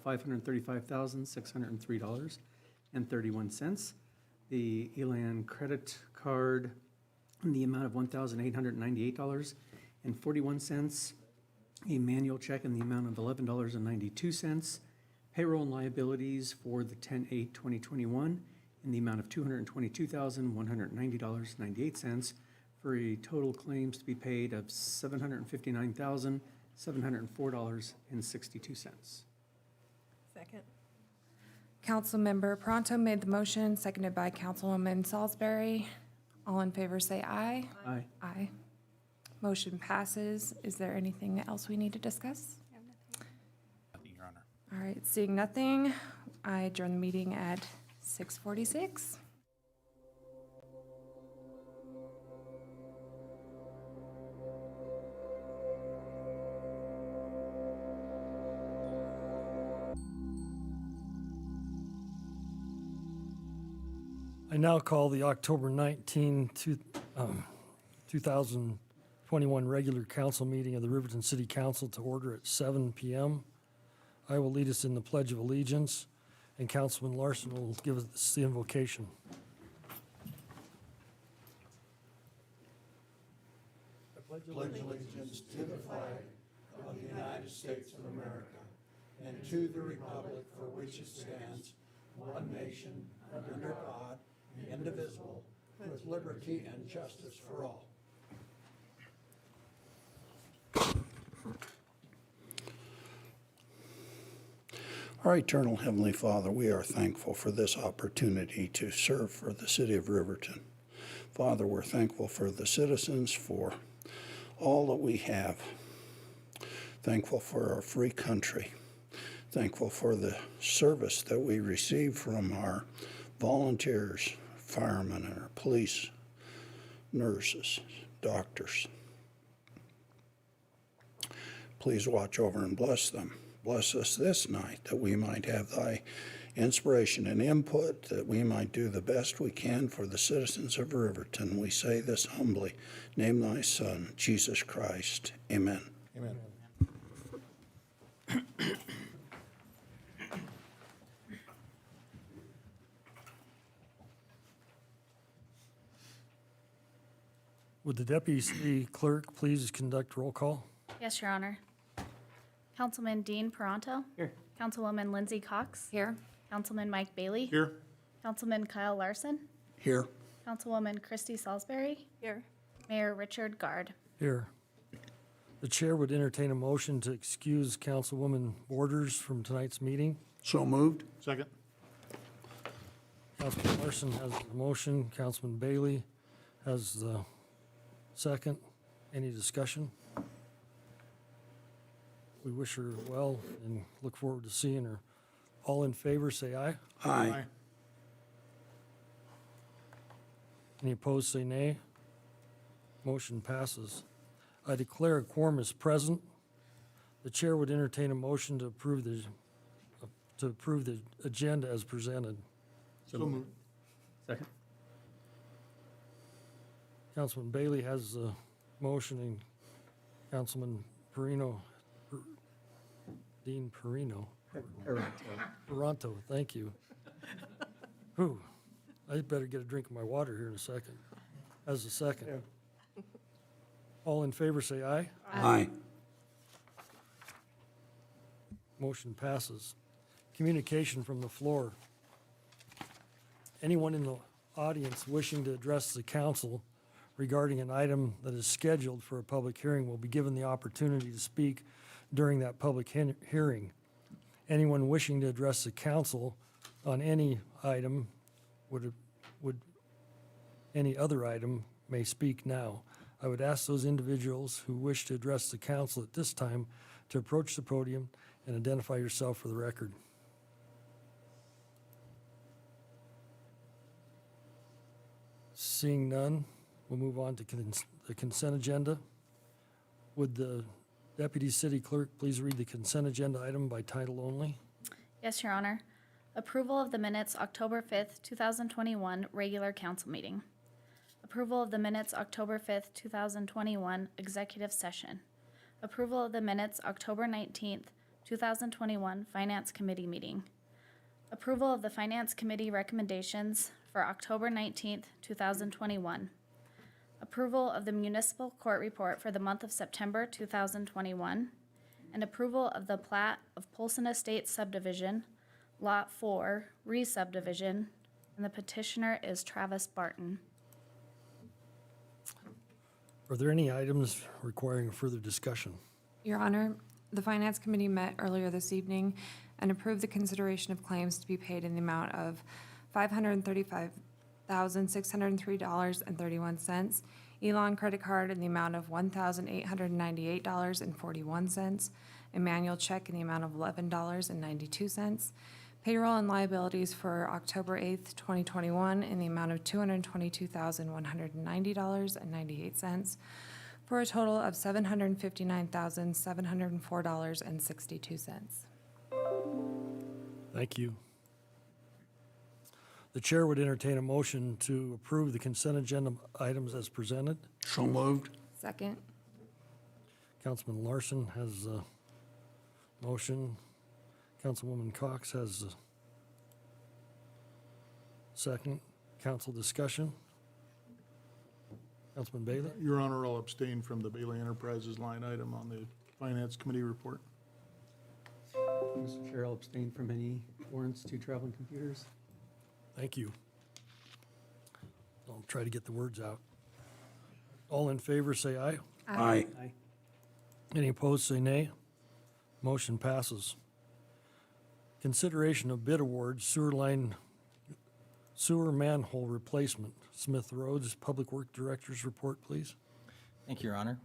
$535,603.31. The Elan credit card in the amount of $1,898.41. A manual check in the amount of $11.92. Payroll and liabilities for the 10/8/2021 in the amount of $222,190.98 for a total claims to be paid of $759,704.62. Second. Councilmember Pronto made the motion, seconded by Councilwoman Salisbury. All in favor say aye. Aye. Aye. Motion passes. Is there anything else we need to discuss? Nothing, Your Honor. All right, seeing nothing, I adjourn the meeting at 6:46. I now call the October 19, 2021 regular council meeting of the Riverton City Council to order at 7 p.m. I will lead us in the Pledge of Allegiance, and Councilman Larson will give us the invocation. Pledge allegiance to the flag of the United States of America and to the republic for which it stands, one nation, under God, indivisible, with liberty and justice for all. Our eternal Heavenly Father, we are thankful for this opportunity to serve for the city of Riverton. Father, we're thankful for the citizens, for all that we have. Thankful for our free country. Thankful for the service that we receive from our volunteers, firemen, and our police, nurses, doctors. Please watch over and bless them. Bless us this night that we might have thy inspiration and input, that we might do the best we can for the citizens of Riverton. We say this humbly. Name thy Son, Jesus Christ. Amen. Amen. Would the Deputy City Clerk please conduct roll call? Yes, Your Honor. Councilman Dean Peranto. Here. Councilwoman Lindsay Cox. Here. Councilman Mike Bailey. Here. Councilman Kyle Larson. Here. Councilwoman Christy Salisbury. Here. Mayor Richard Guard. Here. The chair would entertain a motion to excuse Councilwoman Borders from tonight's meeting. So moved. Second. Councilman Larson has the motion. Councilman Bailey has the second. Any discussion? We wish her well and look forward to seeing her. All in favor, say aye. Aye. Any opposed, say nay. Motion passes. I declare a quorum is present. The chair would entertain a motion to approve the agenda as presented. So moved. Second. Councilman Bailey has the motion, and Councilman Dean Peranto, thank you. Whew, I better get a drink of my water here in a second. As a second. Yeah. All in favor, say aye. Aye. Motion passes. Communication from the floor. Anyone in the audience wishing to address the council regarding an item that is scheduled for a public hearing will be given the opportunity to speak during that public hearing. Anyone wishing to address the council on any item any other item may speak now. I would ask those individuals who wish to address the council at this time to approach the podium and identify yourself for the record. Seeing none, we'll move on to the consent agenda. Would the Deputy City Clerk please read the consent agenda item by title only? Yes, Your Honor. Approval of the minutes October 5th, 2021 regular council meeting. Approval of the minutes October 5th, 2021 executive session. Approval of the minutes October 19th, 2021 Finance Committee meeting. Approval of the Finance Committee recommendations for October 19th, 2021. Approval of the municipal court report for the month of September 2021. And approval of the plat of Polson Estates subdivision, Lot 4, re-subdivision, and the petitioner is Travis Barton. Are there any items requiring further discussion? Your Honor, the Finance Committee met earlier this evening and approved the consideration of claims to be paid in the amount of $535,603.31, Elon credit card in the amount of $1,898.41, a manual check in the amount of $11.92, payroll and liabilities for October 8th, 2021 in the amount of $222,190.98, for a total of $759,704.62. Thank you. The chair would entertain a motion to approve the consent agenda items as presented. So moved. Second. Councilman Larson has a motion. Councilwoman Cox has a second. Council discussion. Councilman Bailey? Your Honor, I'll abstain from the Bailey Enterprises line item on the Finance Committee report. Mr. Chair, I'll abstain from any warrants to traveling computers. Thank you. I'll try to get the words out. All in favor, say aye. Aye. Aye. Any opposed, say nay. Motion passes. Consideration of bid award sewer manhole replacement. Smith Roads Public Work Director's report, please. Thank you, Your Honor.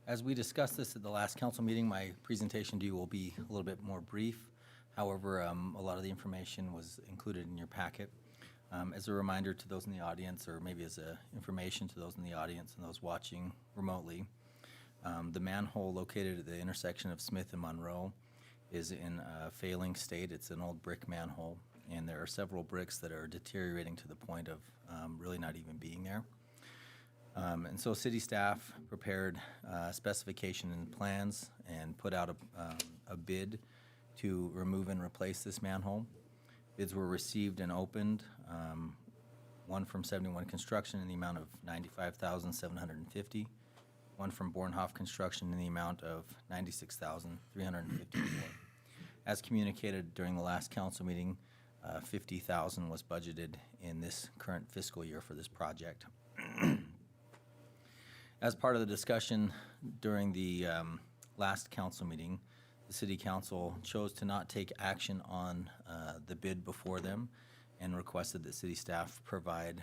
As we discussed this at the last council meeting, my presentation to you will be a little bit more brief. However, a lot of the information was included in your packet. As a reminder to those in the audience, or maybe as a information to those in the audience and those watching remotely, the manhole located at the intersection of Smith and Monroe is in a failing state. It's an old brick manhole, and there are several bricks that are deteriorating to the point of really not even being there. And so city staff prepared specification and plans and put out a bid to remove and replace this manhole. Bids were received and opened, one from 71 Construction in the amount of $95,750, one from Bornhoff Construction in the amount of $96,354. As communicated during the last council meeting, $50,000 was budgeted in this current fiscal year for this project. As part of the discussion during the last council meeting, the city council chose to not take action on the bid before them and requested that city staff provide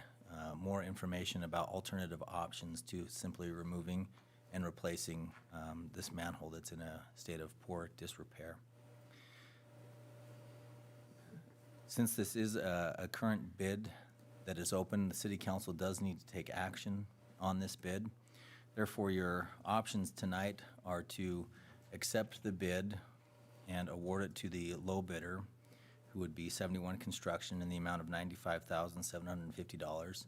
more information about alternative options to simply removing and replacing this manhole that's in a state of poor disrepair. Since this is a current bid that is open, the city council does need to take action on this bid. Therefore, your options tonight are to accept the bid and award it to the low bidder, who would be 71 Construction in the amount of $95,750.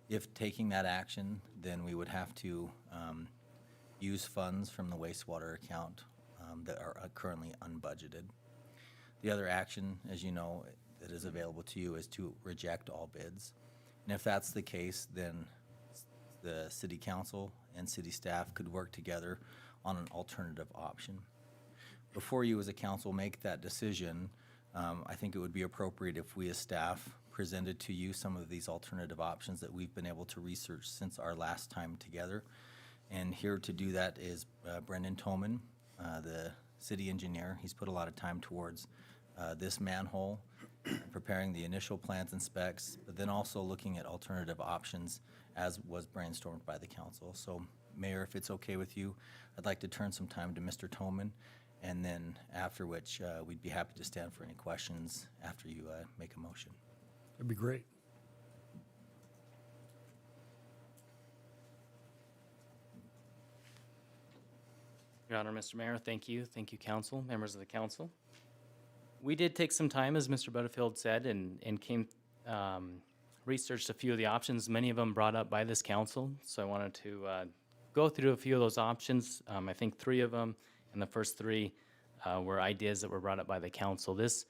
If taking that action, then we would have to use funds from the wastewater account that are currently unbudgeted. The other action, as you know, that is available to you is to reject all bids. And if that's the case, then the city council and city staff could work together on an alternative option. Before you as a council make that decision, I think it would be appropriate if we as staff presented to you some of these alternative options that we've been able to research since our last time together. And here to do that is Brendan Toman, the city engineer. He's put a lot of time towards this manhole, preparing the initial plans and specs, but then also looking at alternative options as was brainstormed by the council. So, Mayor, if it's okay with you, I'd like to turn some time to Mr. Toman, and then after which we'd be happy to stand for any questions after you make a motion. That'd be great. Your Honor, Mr. Mayor, thank you. Thank you, council, members of the council. We did take some time, as Mr. Butterfield said, and researched a few of the options, many of them brought up by this council. So I wanted to go through a few of those options. I think three of them, and the first three were ideas that were brought up by the council. There's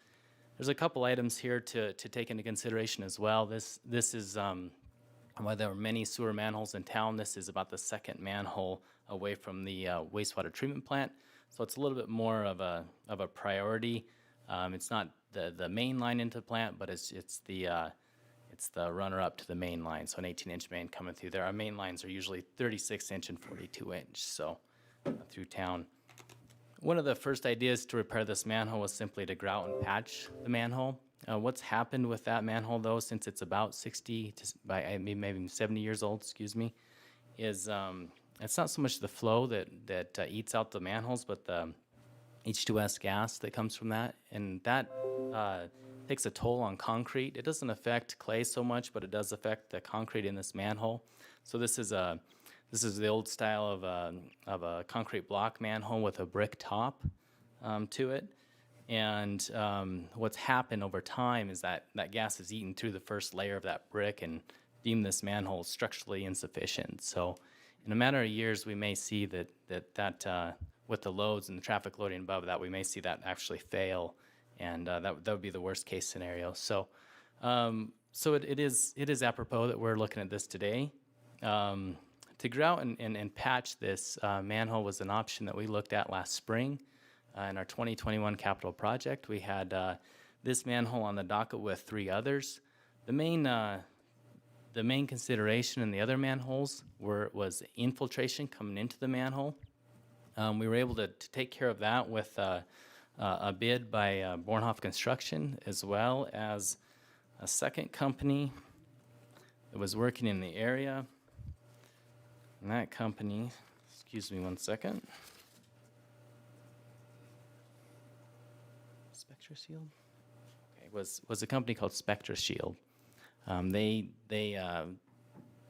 a couple items here to take into consideration as well. This is, while there are many sewer manholes in town, this is about the second manhole away from the wastewater treatment plant. So it's a little bit more of a priority. It's not the main line into the plant, but it's the runner-up to the main line, so an 18-inch main coming through there. Our main lines are usually 36-inch and 42-inch, so through town. One of the first ideas to repair this manhole was simply to grout and patch the manhole. What's happened with that manhole, though, since it's about 60 to maybe 70 years old, is it's not so much the flow that eats out the manholes, but the H2S gas that comes from that, and that takes a toll on concrete. It doesn't affect clay so much, but it does affect the concrete in this manhole. So this is the old style of a concrete block manhole with a brick top to it. And what's happened over time is that gas is eaten through the first layer of that brick and deemed this manhole structurally insufficient. So in a matter of years, we may see that with the loads and the traffic loading above that, we may see that actually fail, and that would be the worst case scenario. So it is apropos that we're looking at this today. To grout and patch this manhole was an option that we looked at last spring in our 2021 capital project. We had this manhole on the docket with 3 others. The main consideration in the other manholes was infiltration coming into the manhole. We were able to take care of that with a bid by Bornhoff Construction, as well as a second company that was working in the area. And that company, excuse me one second. Spectra Shield? Okay, was a company called Spectra Shield. They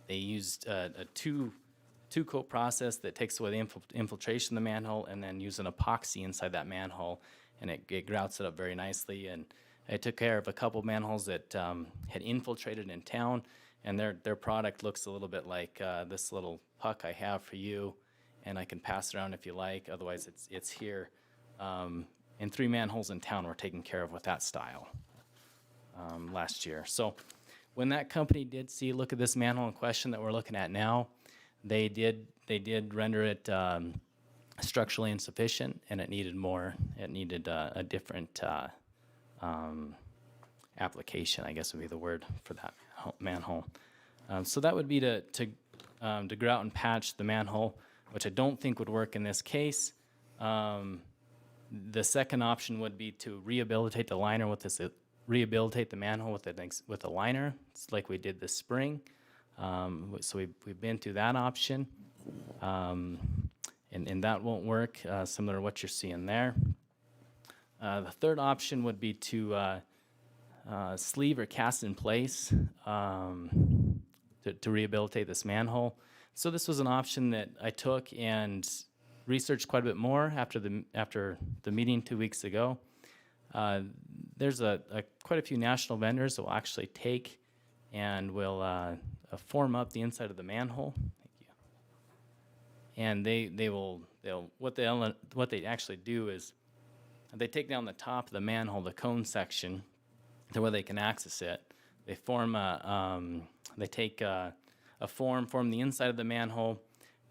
used a two-coat process that takes away the infiltration of the manhole, and then use an epoxy inside that manhole, and it grouts it up very nicely. And I took care of a couple manholes that had infiltrated in town, and their product looks a little bit like this little puck I have for you, and I can pass it around if you like. Otherwise, it's here. And 3 manholes in town were taken care of with that style last year. So when that company did look at this manhole in question that we're looking at now, they did render it structurally insufficient, and it needed more. It needed a different application, I guess would be the word for that manhole. So that would be to grout and patch the manhole, which I don't think would work in this case. The second option would be to rehabilitate the liner with this, rehabilitate the manhole with a liner. It's like we did this spring. So we've been through that option, and that won't work, similar to what you're seeing there. The third option would be to sleeve or cast in place to rehabilitate this manhole. So this was an option that I took and researched quite a bit more after the meeting 2 weeks ago. There's quite a few national vendors that will actually take and will form up the inside of the manhole. Thank you. And what they actually do is they take down the top of the manhole, the cone section, to where they can access it. They form they take a form the inside of the manhole,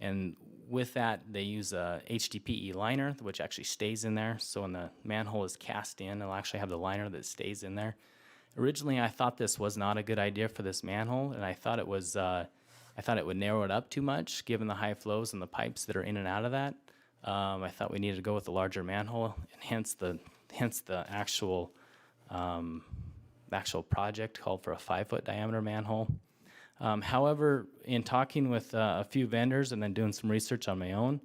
and with that they use a HDPE liner, which actually stays in there. So when the manhole is cast in, it'll actually have the liner that stays in there. Originally, I thought this was not a good idea for this manhole, and I thought it was I thought it would narrow it up too much, given the high flows and the pipes that are in and out of that. I thought we needed to go with a larger manhole, and hence the actual project called for a 5-foot diameter manhole. However, in talking with a few vendors and then doing some research on my own,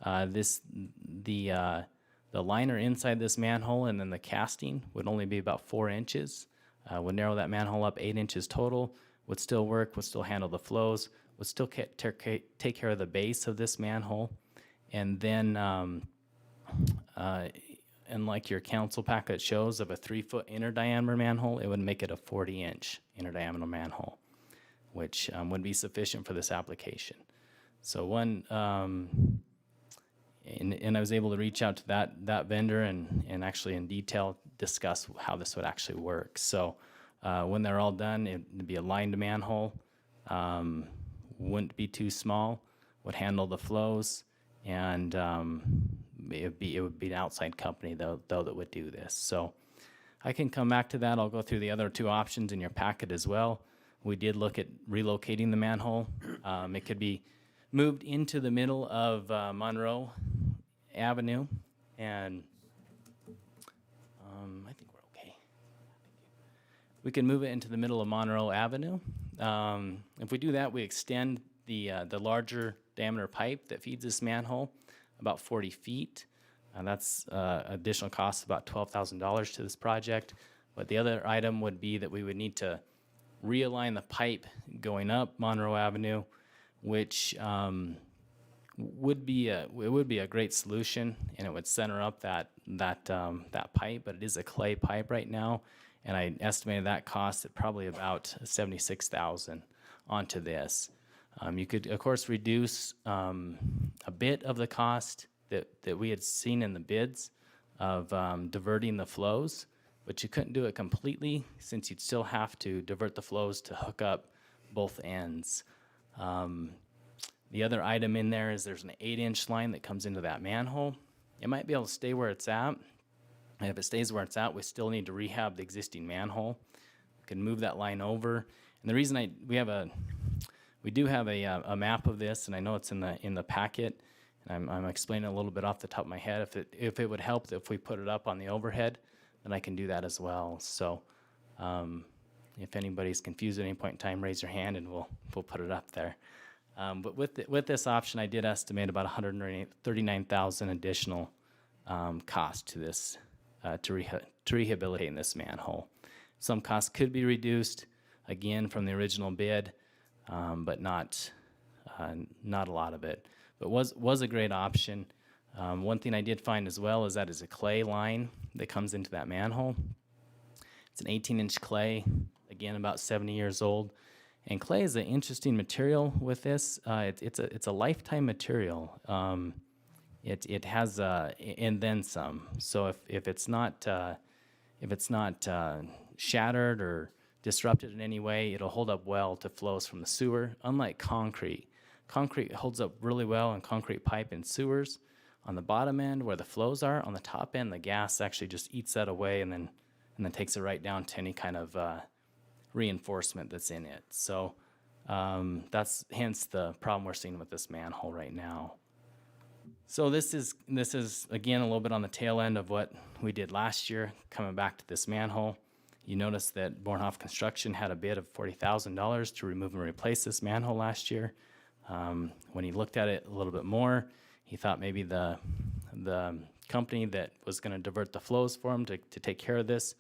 the liner inside this manhole and then the casting would only be about 4 inches. Would narrow that manhole up 8 inches total. Would still work. Would still handle the flows. Would still take care of the base of this manhole. And then, and like your council packet shows, of a 3-foot inner diameter manhole, it would make it a 40-inch inner diameter manhole, which would be sufficient for this application. So and I was able to reach out to that vendor and actually in detail discuss how this would actually work. So when they're all done, it'd be a lined manhole, wouldn't be too small, would handle the flows, and it would be an outside company though that would do this. So I can come back to that. I'll go through the other two options in your packet as well. We did look at relocating the manhole. It could be moved into the middle of Monroe Avenue, and I think we're okay. We can move it into the middle of Monroe Avenue. If we do that, we extend the larger diameter pipe that feeds this manhole about 40 feet. And that's additional cost of about $12,000 to this project. But the other item would be that we would need to realign the pipe going up Monroe Avenue, which would be a great solution, and it would center up that pipe. But it is a clay pipe right now, and I estimated that cost at probably about $76,000 onto this. You could, of course, reduce a bit of the cost that we had seen in the bids of diverting the flows, but you couldn't do it completely since you'd still have to divert the flows to hook up both ends. The other item in there is there's an 8-inch line that comes into that manhole. It might be able to stay where it's at. And if it stays where it's at, we still need to rehab the existing manhole. We can move that line over. And the reason we do have a map of this, and I know it's in the packet. And I'm explaining a little bit off the top of my head. If it would help if we put it up on the overhead, then I can do that as well. So if anybody's confused at any point in time, raise your hand and we'll put it up there. But with this option, I did estimate about $139,000 additional cost to this to rehabilitating this manhole. Some costs could be reduced again from the original bid, but not a lot of it. But was a great option. One thing I did find as well is that is a clay line that comes into that manhole. It's an 18-inch clay, again about 70 years old. And clay is an interesting material with this. It's a lifetime material. It has and then some. So if it's not shattered or disrupted in any way, it'll hold up well to flows from the sewer. Unlike concrete. Concrete holds up really well in concrete pipe and sewers. On the bottom end where the flows are, on the top end, the gas actually just eats that away and then takes it right down to any kind of reinforcement that's in it. So that's hence the problem we're seeing with this manhole right now. So this is again a little bit on the tail end of what we did last year, coming back to this manhole. You notice that Bornhoff Construction had a bid of $40,000 to remove and replace this manhole last year. When he looked at it a little bit more, he thought maybe the company that was going to divert the flows for him to take care of this,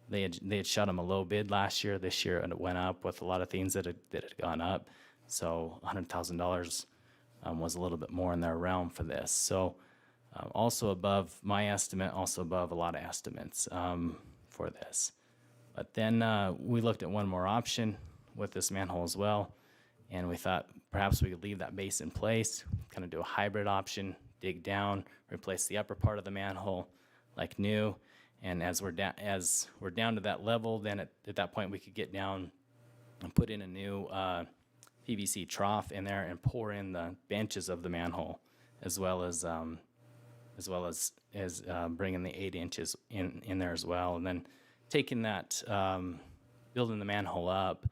they had shot him a low bid last year. This year it went up with a lot of things that had gone up. So $100,000 was a little bit more in their realm for this. So also above my estimate, also above a lot of estimates for this. But then we looked at one more option with this manhole as well. And we thought perhaps we could leave that base in place, kind of do a hybrid option, dig down, replace the upper part of the manhole like new. And as we're down to that level, then at that point we could get down and put in a new PVC trough in there and pour in the benches of the manhole, as well as bringing the 8 inches in there as well. And then taking that, building the manhole up.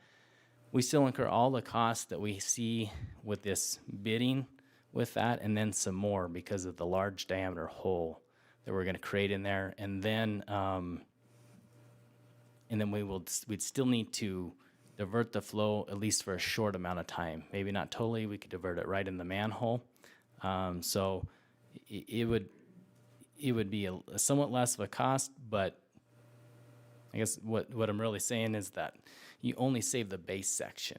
We still incur all the costs that we see with this bidding with that, and then some more because of the large diameter hole that we're going to create in there. And then we'd still need to divert the flow at least for a short amount of time. Maybe not totally. We could divert it right in the manhole. So it would be a somewhat less of a cost, but I guess what I'm really saying is that you only save the base section.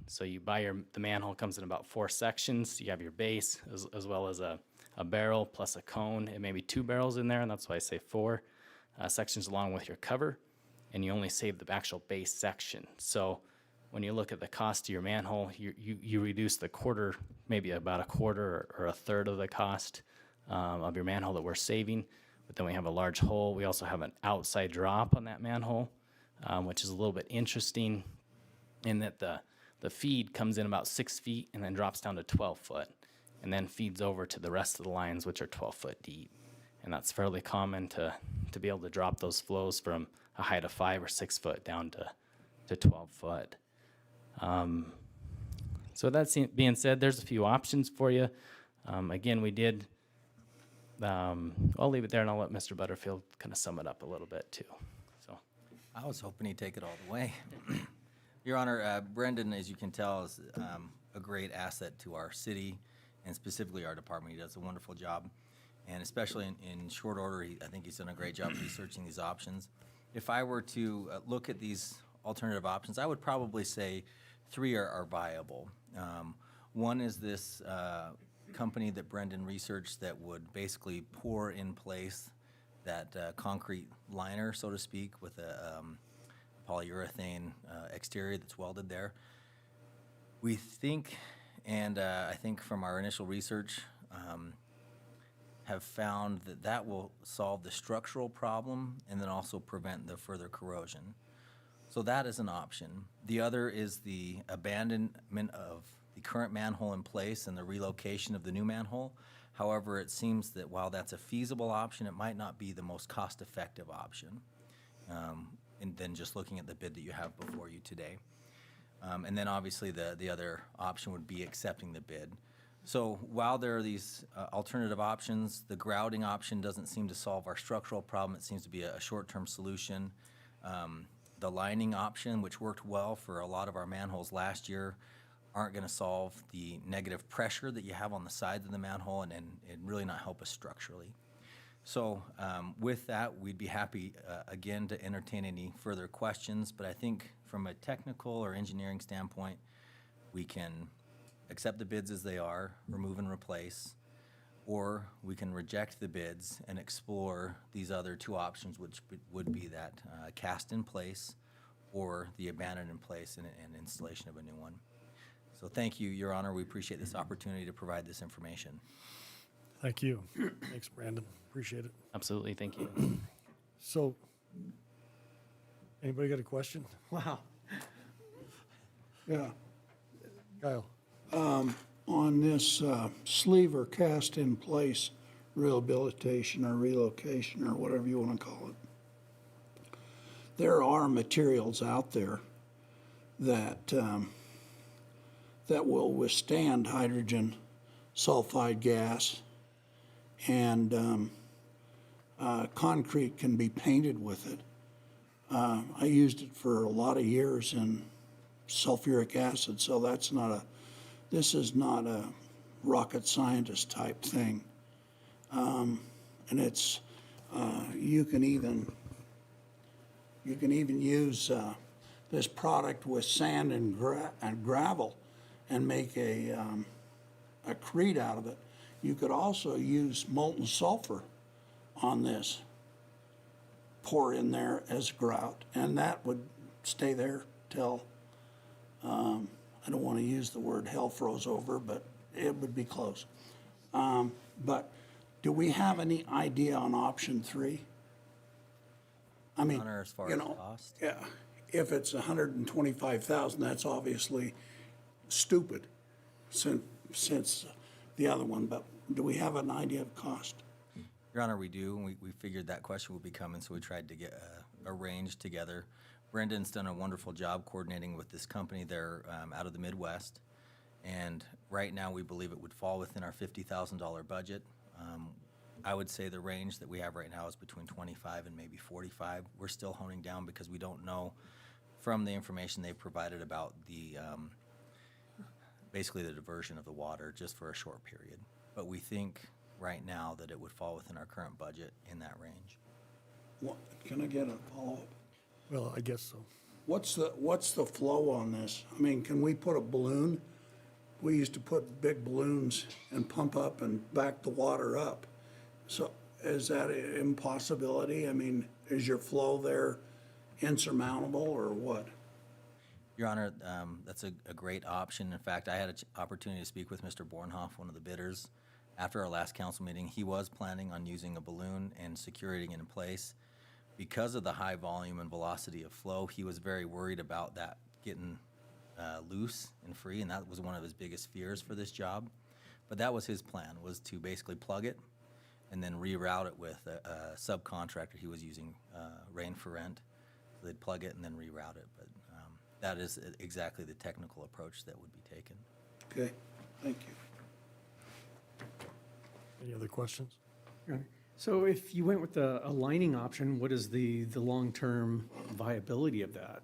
So you buy the manhole comes in about 4 sections. You have your base as well as a barrel plus a cone, and maybe 2 barrels in there, and that's why I say 4 sections along with your cover, and you only save the actual base section. So when you look at the cost of your manhole, you reduce the quarter, maybe about a quarter or a third of the cost of your manhole that we're saving. But then we have a large hole. We also have an outside drop on that manhole, which is a little bit interesting in that the feed comes in about 6 feet and then drops down to 12 foot and then feeds over to the rest of the lines, which are 12 foot deep. And that's fairly common to be able to drop those flows from a height of 5 or 6 foot down to 12 foot. So that being said, there's a few options for you. Again, we did, I'll leave it there and I'll let Mr. Butterfield kind of sum it up a little bit too. So, I was hoping he'd take it all the way. Your Honor, Brendan, as you can tell, is a great asset to our city and specifically our department. He does a wonderful job. And especially in short order, I think he's done a great job researching these options. If I were to look at these alternative options, I would probably say 3 are viable. One is this company that Brendan researched that would basically pour in place that concrete liner, so to speak, with a polyurethane exterior that's welded there. We think, and I think from our initial research, have found that that will solve the structural problem and then also prevent the further corrosion. So that is an option. The other is the abandonment of the current manhole in place and the relocation of the new manhole. However, it seems that while that's a feasible option, it might not be the most cost-effective option. And then just looking at the bid that you have before you today. And then obviously the other option would be accepting the bid. So while there are these alternative options, the grouting option doesn't seem to solve our structural problem. It seems to be a short-term solution. The lining option, which worked well for a lot of our manholes last year, aren't going to solve the negative pressure that you have on the sides of the manhole and really not help us structurally. So with that, we'd be happy, again, to entertain any further questions. But I think from a technical or engineering standpoint, we can accept the bids as they are, remove and replace, or we can reject the bids and explore these other 2 options, which would be that cast in place or the abandoned in place and installation of a new one. So thank you, Your Honor. We appreciate this opportunity to provide this information. Thank you. Thanks, Brandon. Appreciate it. absolutely, thank you. So, anybody got a question? Wow. Yeah. Kyle? On this sleeve or cast in place rehabilitation or relocation or whatever you want to call it, there are materials out there that that will withstand hydrogen sulfide gas, and concrete can be painted with it. I used it for a lot of years in sulfuric acid, so this is not a rocket scientist type thing. And it's, you can even use this product with sand and gravel and make a crete out of it. You could also use molten sulfur on this, pour in there as grout, and that would stay there till, I don't want to use the word hell froze over, but it would be close. But do we have any idea on option 3? I mean, Honor, as far you as know, cost? yeah, if it's 125,000, that's obviously stupid since the other one, but do we have an idea of cost? Your Honor, we do. We figured that question would be coming, so we tried to get a range together. Brendan's done a wonderful job coordinating with this company. They're out of the Midwest, and right now we believe it would fall within our $50,000 budget. I would say the range that we have right now is between 25 and maybe 45. We're still honing down because we don't know from the information they've provided about the basically the diversion of the water just for a short period. But we think right now that it would fall within our current budget in that range. Can I get a follow-up? Well, I guess so. What's the flow on this? I mean, can we put a balloon? We used to put big balloons and pump up and back the water up. So is that an impossibility? I mean, is your flow there insurmountable or what? Your Honor, that's a great option. In fact, I had an opportunity to speak with Mr. Bornhoff, one of the bidders, after our last council meeting. He was planning on using a balloon and securing it in place. Because of the high volume and velocity of flow, he was very worried about that getting loose and free, and that was one of his biggest fears for this job. But that was his plan, was to basically plug it and then reroute it with a subcontractor he was using, Rain for Rent. So they'd plug it and then reroute it. But that is exactly the technical approach that would be taken. Okay, thank you. Any other questions? Your Honor. So if you went with a lining option, what is the long-term viability of that?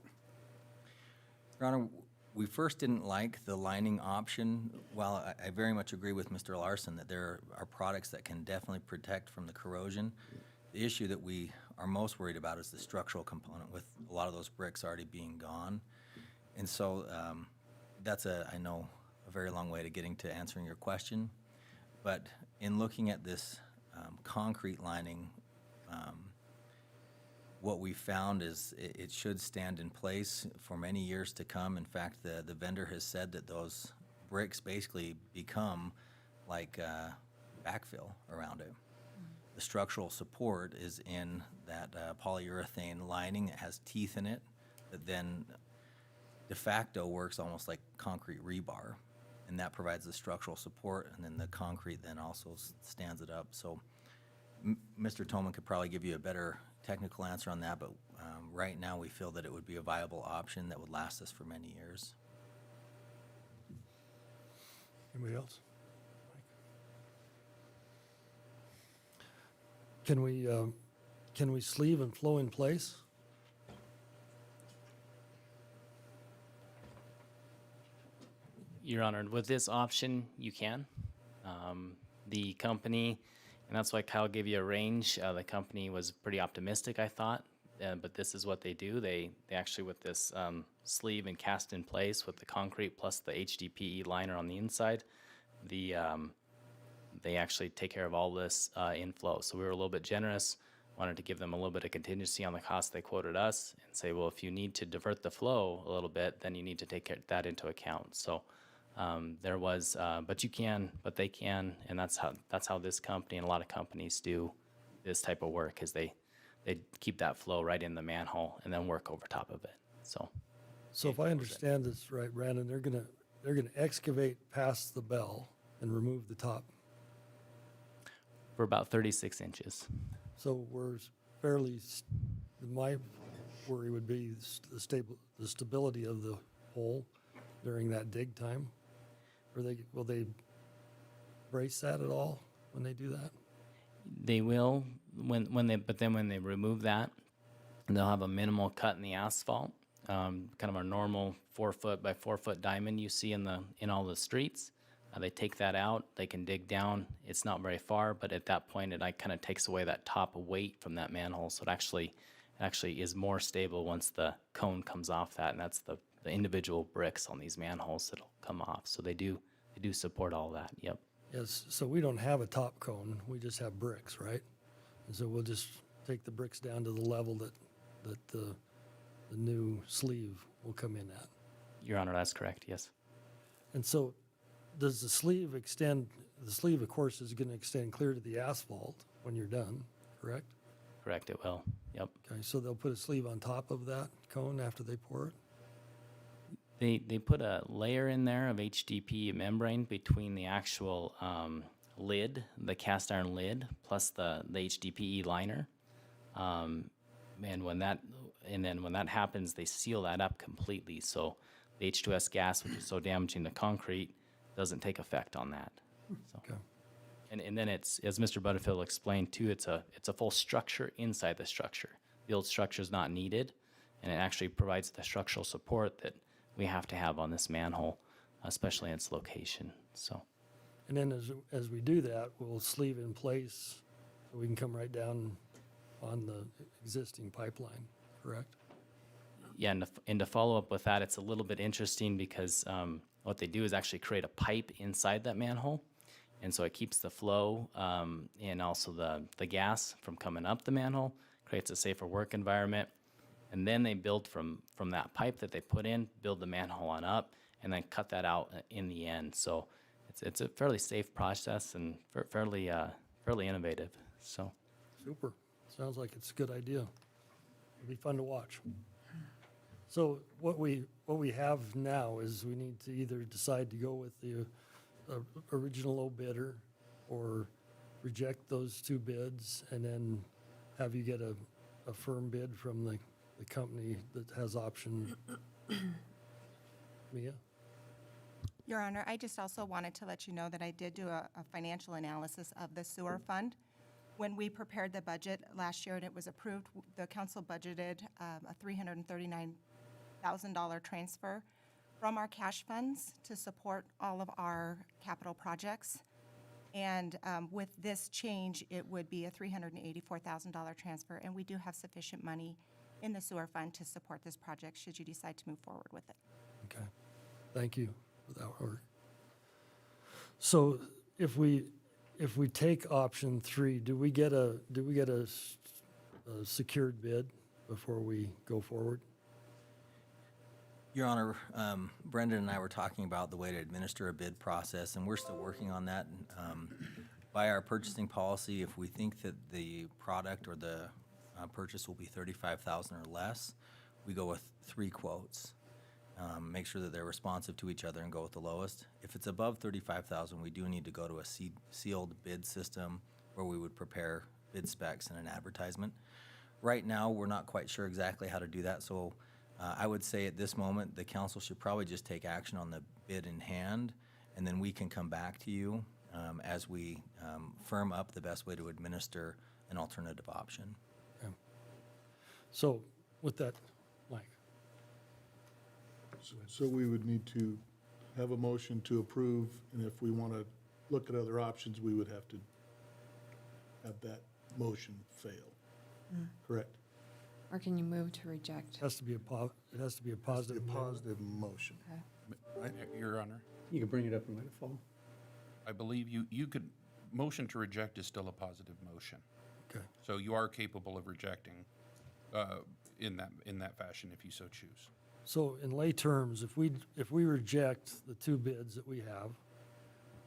Your Honor, we first didn't like the lining option. While I very much agree with Mr. Larson that there are products that can definitely protect from the corrosion, the issue that we are most worried about is the structural component, with a lot of those bricks already being gone. And so that's I know, a very long way to getting to answering your question. But in looking at this concrete lining, what we found is it should stand in place for many years to come. In fact, the vendor has said that those bricks basically become like backfill around it. The structural support is in that polyurethane lining that has teeth in it that then de facto works almost like concrete rebar, and that provides the structural support, and then the concrete then also stands it up. So Mr. Toman could probably give you a better technical answer on that, but right now we feel that it would be a viable option that would last us for many years. Anybody else? Can we sleeve and flow in place? Your Honor, with this option, you can. The company, and that's why Kyle gave you a range. The company was pretty optimistic, I thought, but this is what they do. They actually, with this sleeve and cast in place with the concrete plus the HDPE liner on the inside, they actually take care of all this inflow. So we were a little bit generous, wanted to give them a little bit of contingency on the cost they quoted us and say, well, if you need to divert the flow a little bit, then you need to take that into account. So there was, but they can, and that's how this company and a lot of companies do this type of work, is they keep that flow right in the manhole and then work over top of it. So if I understand this right, Brandon, they're gonna excavate past the bell and remove the top. For about 36 inches. So we're fairly, my worry would be the stability of the hole during that dig time. Will they brace that at all when they do that? They will when they remove that, they'll have a minimal cut in the asphalt, kind of a normal 4 foot by 4 foot diamond you see in all the streets. They take that out. They can dig down. It's not very far, but at that point, it kind of takes away that top weight from that manhole. So it actually is more stable once the cone comes off that, and that's the individual bricks on these manholes that'll come off. So they do support all that. Yep. Yes, so we don't have a top cone, we just have bricks, right? And so we'll just take the bricks down to the level that the new sleeve will come in at. Your Honor, that's correct, yes. And so does the sleeve extend, the sleeve, of course, is going to extend clear to the asphalt when you're done, correct? Correct, it will. Yep. Okay, so they'll put a sleeve on top of that cone after they pour it? They put a layer in there of HDPE membrane between the actual lid, the cast iron lid, plus the HDPE liner. And when that happens, they seal that up completely. So the H2S gas, which is so damaging to concrete, doesn't take effect on that. So. Okay. And then it's, as Mr. Butterfield explained too, it's a full structure inside the structure. The old structure is not needed, and it actually provides the structural support that we have to have on this manhole, especially in its location. So. And then as we do that, we'll sleeve in place so we can come right down on the existing pipeline, correct? Yeah, and to follow up with that, it's a little bit interesting because what they do is actually create a pipe inside that manhole. And so it keeps the flow and also the gas from coming up the manhole, creates a safer work environment. And then they build from that pipe that they put in, build the manhole on up, and then cut that out in the end. So it's a fairly safe process and fairly innovative. So Super. Sounds like it's a good idea. It'll be fun to watch. So what we have now is we need to either decide to go with the original low bidder or reject those two bids and then have you get a firm bid from the company that has option. Mia? Your Honor, I just also wanted to let you know that I did do a financial analysis of the sewer fund. When we prepared the budget last year and it was approved, the council budgeted a $339,000 transfer from our cash funds to support all of our capital projects. And with this change, it would be a $384,000 transfer, and we do have sufficient money in the sewer fund to support this project, should you decide to move forward with it. Okay, thank you for that work. So if we take option 3, do we get a secured bid before we go forward? Your Honor, Brendan and I were talking about the way to administer a bid process, and we're still working on that. By our purchasing policy, if we think that the product or the purchase will be $35,000 or less, we go with 3 quotes. Make sure that they're responsive to each other and go with the lowest. If it's above $35,000, we do need to go to a sealed bid system where we would prepare bid specs and an advertisement. Right now, we're not quite sure exactly how to do that, so I would say at this moment, the council should probably just take action on the bid in hand, and then we can come back to you as we firm up the best way to administer an alternative option. Okay. So with that, Mike, So we would need to have a motion to approve, and if we want to look at other options, we would have to have that motion fail. Correct? Or can you move to reject? it has to be a A positive. positive motion. Your Honor, You can bring it up and let it fall. I believe you could, motion to reject is still a positive motion. Okay. So you are capable of rejecting in that fashion if you so choose. So in lay terms, if we reject the 2 bids that we have,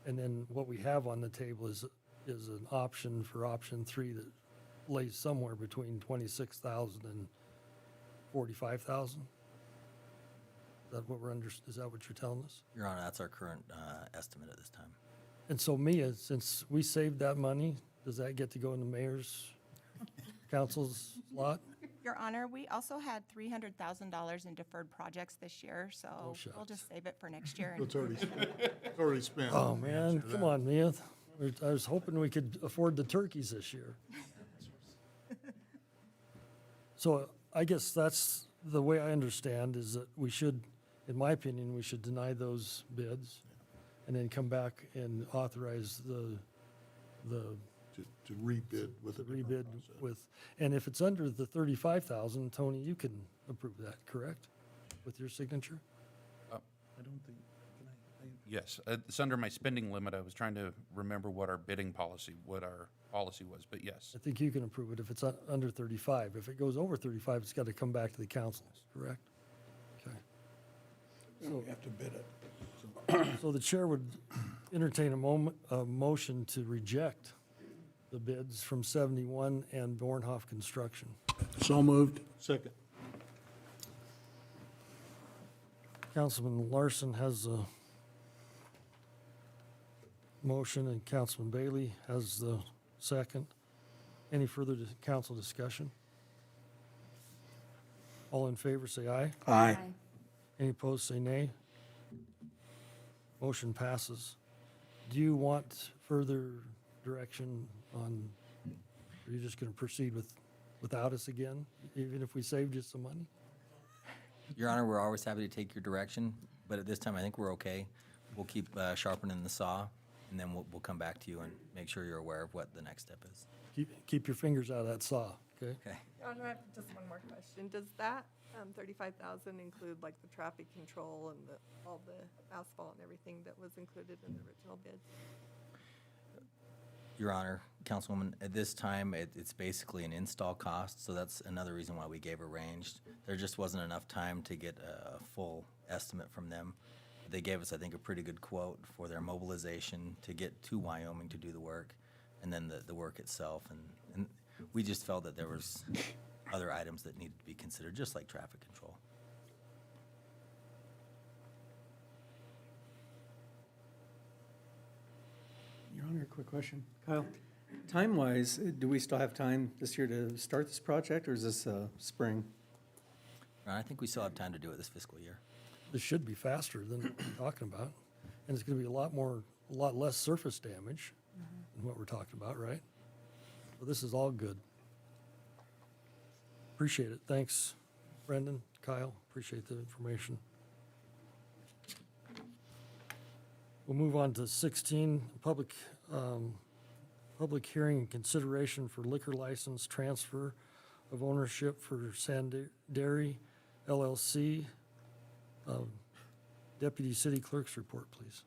and then what we have on the table is an option for option 3 that lays somewhere between $26,000 and $45,000? Is that what is that what you're telling us? Your Honor, that's our current estimate at this time. And so Mia, since we saved that money, does that get to go in the mayor's council's lot? Your Honor, we also had $300,000 in deferred projects this year, so we'll shucks. just save it for next year. It's already spent. It's already spent. Oh, man, come on, Mia. I was hoping we could afford the turkeys this year. So I guess that's the way I understand is that we should, in my opinion, we should deny those bids and then come back and authorize the To rebid with a different rebid process. with, and if it's under the 35,000, Tony, you can approve that, correct? With your signature? I don't think, Yes, it's under my spending limit. I was trying to remember what our policy was, but yes. I think you can approve it if it's under 35. If it goes over 35, it's got to come back to the council, correct? Okay. We have to bid it. So the chair would entertain a motion to reject the bids from 71 and Bornhoff Construction. So moved. second. Councilman Larson has a motion and Councilman Bailey has the second. Any further council discussion? All in favor, say aye. Aye. Any opposed, say nay. Motion passes. Do you want further direction on, are you just going to proceed without us again, even if we saved you some money? Your Honor, we're always happy to take your direction, but at this time, I think we're okay. We'll keep sharpening the saw, and then we'll come back to you and make sure you're aware of what the next step is. Keep your fingers out of that saw, okay? Okay. Your Honor, I have just one more question. Does that 35,000 include like the traffic control and all the asphalt and everything that was included in the original bid? Your Honor, Councilwoman, at this time, it's basically an install cost, so that's another reason why we gave a range. There just wasn't enough time to get a full estimate from them. They gave us, I think, a pretty good quote for their mobilization to get to Wyoming to do the work, and then the work itself. And we just felt that there was other items that needed to be considered, just like traffic control. Your Honor, quick question. Kyle, time-wise, do we still have time this year to start this project, or is this spring? And I think we still have time to do it this fiscal year. This should be faster than what we're talking about. And it's gonna be a lot less surface damage than what we're talking about, right? So this is all good. Appreciate it. Thanks, Brendan, Kyle, appreciate the information. We'll move on to 16, public hearing and consideration for liquor license transfer of ownership for SANDERI LLC. Deputy City Clerk's report, please.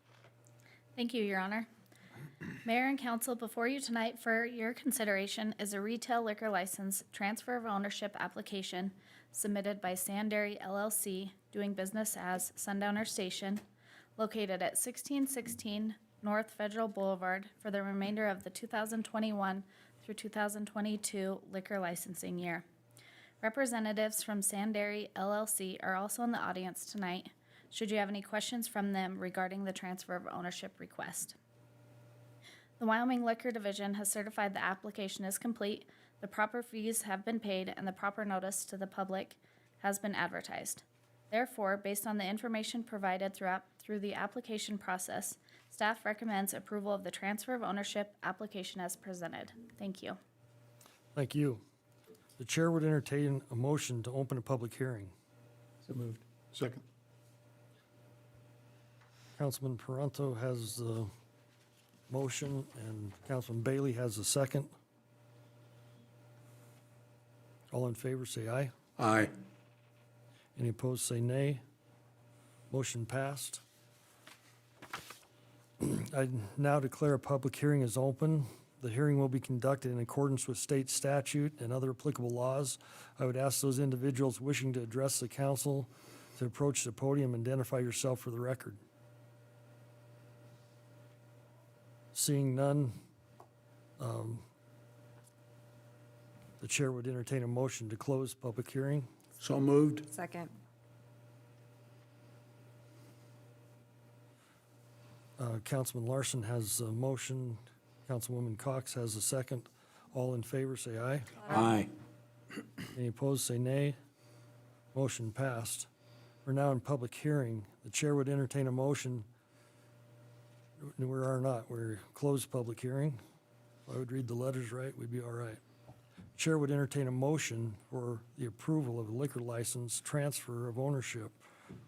Thank you, Your Honor. Mayor and council, before you tonight for your consideration is a retail liquor license transfer of ownership application submitted by SANDERI LLC, doing business as Sundowner Station, located at 1616 North Federal Boulevard for the remainder of the 2021 through 2022 liquor licensing year. Representatives from SANDERI LLC are also in the audience tonight, should you have any questions from them regarding the transfer of ownership request. The Wyoming Liquor Division has certified the application is complete, the proper fees have been paid, and the proper notice to the public has been advertised. Therefore, based on the information provided through the application process, staff recommends approval of the transfer of ownership application as presented. Thank you. Thank you. The chair would entertain a motion to open a public hearing. So moved. Second. Councilman Parenteau has the motion, and Councilman Bailey has the second. All in favor, say aye. Aye. Any opposed, say nay. Motion passed. I now declare a public hearing is open. The hearing will be conducted in accordance with state statute and other applicable laws. I would ask those individuals wishing to address the council to approach the podium and identify yourself for the record. Seeing none, the chair would entertain a motion to close public hearing. So moved. Second. Councilman Larson has a motion. Councilwoman Cox has a second. All in favor, say aye. Aye. Any opposed, say nay. Motion passed. We're now in public hearing. The chair would entertain a motion. We are not. We're closed public hearing. If I would read the letters right, we'd be all right. Chair would entertain a motion for the approval of a liquor license transfer of ownership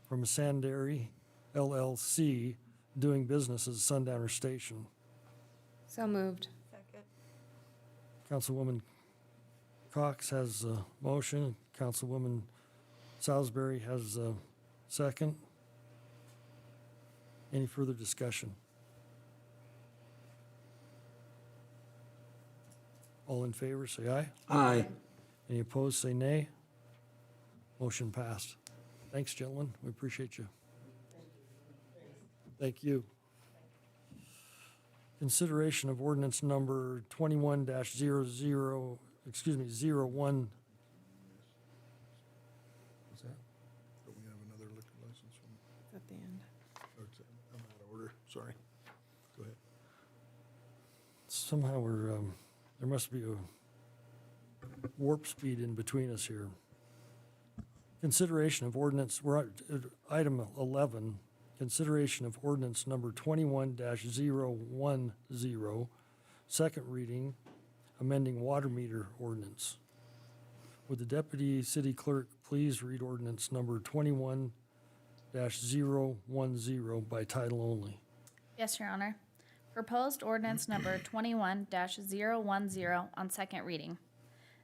from SANDERI LLC, doing business as Sundowner Station. So moved. Second. Councilwoman Cox has a motion. Councilwoman Salisbury has a second. Any further discussion? All in favor, say aye. Aye. Any opposed, say nay. Motion passed. Thanks, gentlemen. We appreciate you. Thank you. Consideration of ordinance number 21-01. What's that? But we have another liquor license from, At the end. or it's, I'm out of order, sorry. Go ahead. Somehow there must be a warp speed in between us here. Consideration of ordinance, we're at item 11, consideration of ordinance number 21-010, second reading, amending water meter ordinance. Would the deputy city clerk please read ordinance number 21-010 by title only? Yes, Your Honor. Proposed ordinance number 21-010 on second reading.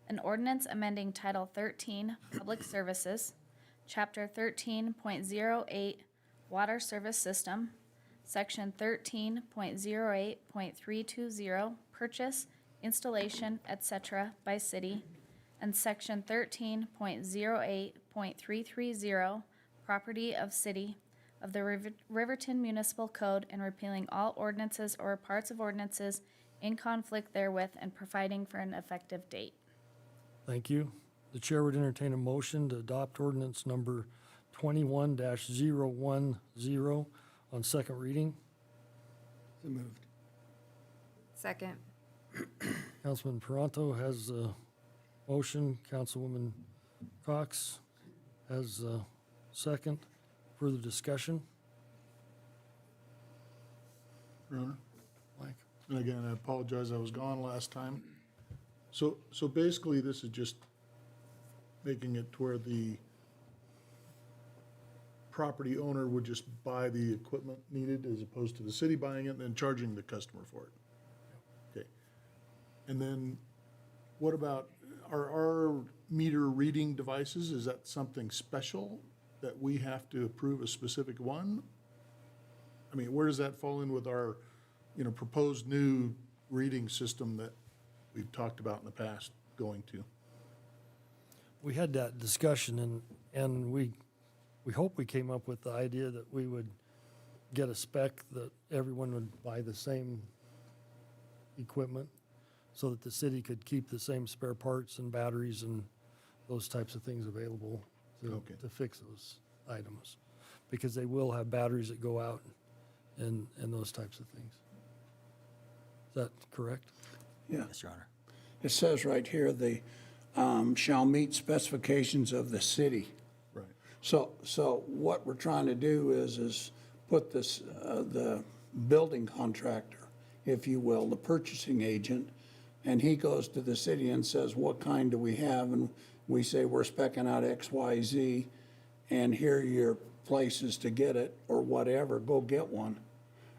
An ordinance amending Title 13, Public Services, Chapter 13.08, Water Service System, Section 13.08.320, purchase, installation, etc. by city, and section 13.08.330, property of city, of the Riverton Municipal Code, and repealing all ordinances or parts of ordinances in conflict therewith, and providing for an effective date. Thank you. The chair would entertain a motion to adopt ordinance number 21-010 on second reading. So moved. Second. Councilman Peranto has a motion. Councilwoman Cox has a second. Further discussion? Your Honor? Mike? And again, I apologize, I was gone last time. So basically, this is just making it to where the property owner would just buy the equipment needed as opposed to the city buying it and then charging the customer for it. Okay. And then what about, are our meter reading devices, is that something special that we have to approve a specific one? I mean, where does that fall in with our, proposed new reading system that we've talked about in the past going to? We had that discussion, and we hope we came up with the idea that we would get a spec that everyone would buy the same equipment so that the city could keep the same spare parts and batteries and those types of things available to fix those items. Because they will have batteries that go out and those types of things. Is that correct? Yeah. Yes, Your Honor. It says right here, the shall meet specifications of the city. Right. So what we're trying to do is put this, the building contractor, if you will, the purchasing agent, and he goes to the city and says, what kind do we have? And we say, we're spec'ing out X, Y, Z, and here are your places to get it, or whatever, go get one.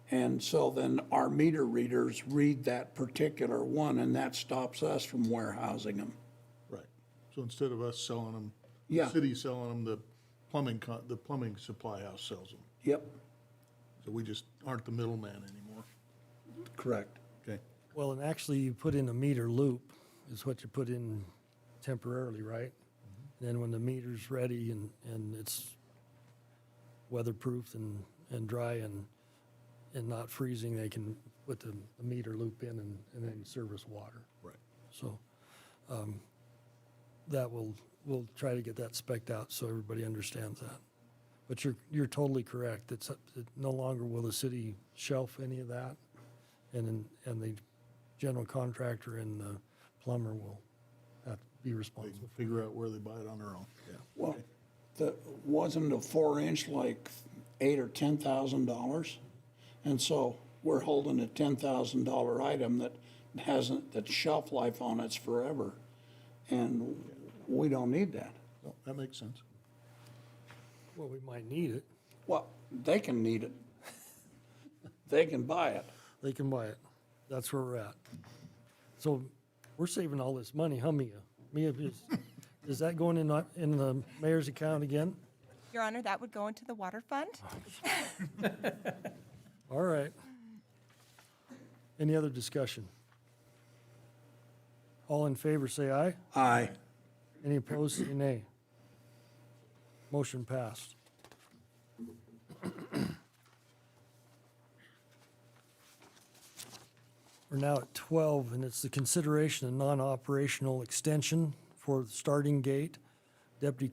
And so then our meter readers read that particular one, and that stops us from warehousing them. Right. So instead of us selling them, Yeah. the city selling them, the plumbing supply house sells them. Yep, So we just aren't the middleman anymore. correct. Okay. Well, and actually, you put in a meter loop is what you put in temporarily, right? And then when the meter's ready and it's weatherproof and dry and not freezing, they can put the meter loop in and then service water. Right. So that we'll try to get that spec'd out so everybody understands that. But you're totally correct. It no longer will the city shelf any of that, and the general contractor and the plumber will have to be They responsible. can figure out where they buy it on their own. Yeah. Well, wasn't a 4-inch like $8,000 or $10,000? And so we're holding a $10,000 item that shelf life on it's forever, and we don't need that. Well, that makes sense. Well, we might need it. Well, they can need it. They can buy it. They can buy it. That's where we're at. So we're saving all this money, huh, Mia? Mia, is that going in the mayor's account again? Your Honor, that would go into the water fund. All right. Any other discussion? All in favor, say aye. Aye. Any opposed, say nay. Motion passed. We're now at 12, and it's the consideration of non-operational extension for the starting gate. Deputy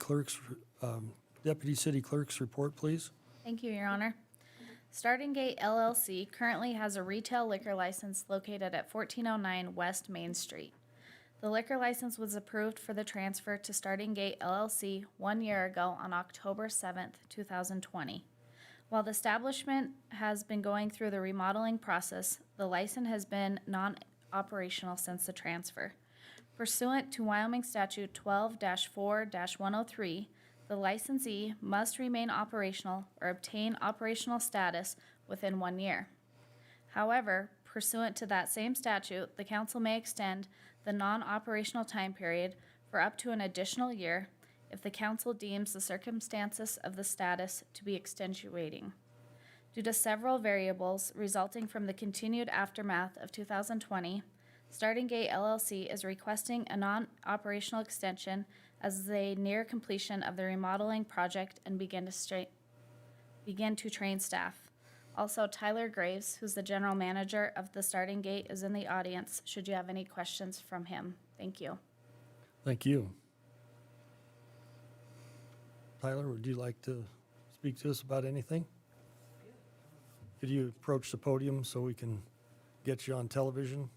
City Clerk's report, please. Thank you, Your Honor. Starting Gate LLC currently has a retail liquor license located at 1409 West Main Street. The liquor license was approved for the transfer to Starting Gate LLC 1 year ago on October 7th, 2020. While the establishment has been going through the remodeling process, the license has been non-operational since the transfer. Pursuant to Wyoming Statute 12-4-103, the licensee must remain operational or obtain operational status within 1 year. However, pursuant to that same statute, the council may extend the non-operational time period for up to an additional year if the council deems the circumstances of the status to be extenuating. Due to several variables resulting from the continued aftermath of 2020, Starting Gate LLC is requesting a non-operational extension as they near completion of the remodeling project and begin to train staff. Also, Tyler Graves, who's the general manager of the Starting Gate, is in the audience, should you have any questions from him. Thank you. Thank you. Tyler, would you like to speak to us about anything? Could you approach the podium so we can get you on television?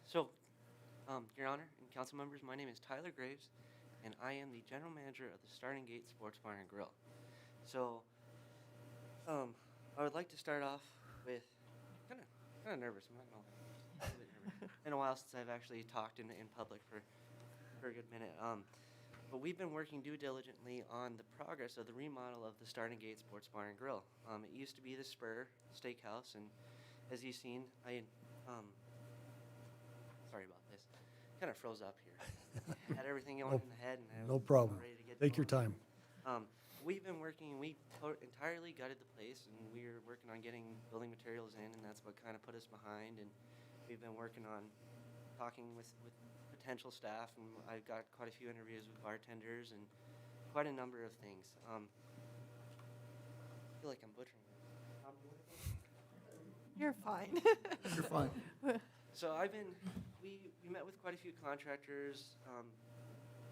So, Your Honor and council members, my name is Tyler Graves, and I am the general manager of the Starting Gate Sports Bar and Grill. So, I would like to start off with kind of nervous. I'm not gonna lie. A little bit nervous. Been a while since I've actually talked in public for a good minute. But we've been working due diligently on the progress of the remodel of the Starting Gate Sports Bar and Grill. It used to be the Spur Steakhouse, and as you've seen, sorry about this. Kind of froze up here. Had everything going in the head, and I No was problem. ready to get Take your going. time. We've been working, we entirely gutted the place, and we're working on getting building materials in, and that's what kind of put us behind. And we've been working on talking with potential staff, and I've got quite a few interviews with bartenders and quite a number of things. I feel like I'm butchering this. You're fine. You're fine. So we met with quite a few contractors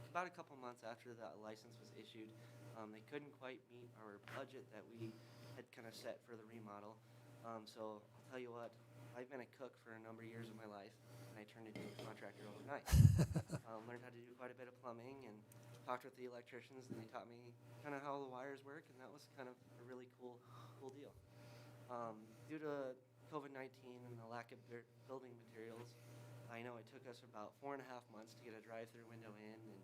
about a couple months after that license was issued. They couldn't quite meet our budget that we had kind of set for the remodel. So I'll tell you what, I've been a cook for a number of years of my life, and I turned into a contractor overnight. Learned how to do quite a bit of plumbing and talked with the electricians, and they taught me kind of how the wires work, and that was kind of a really cool deal. Due to COVID-19 and the lack of building materials, I know it took us about 4.5 months to get a drive-through window in, and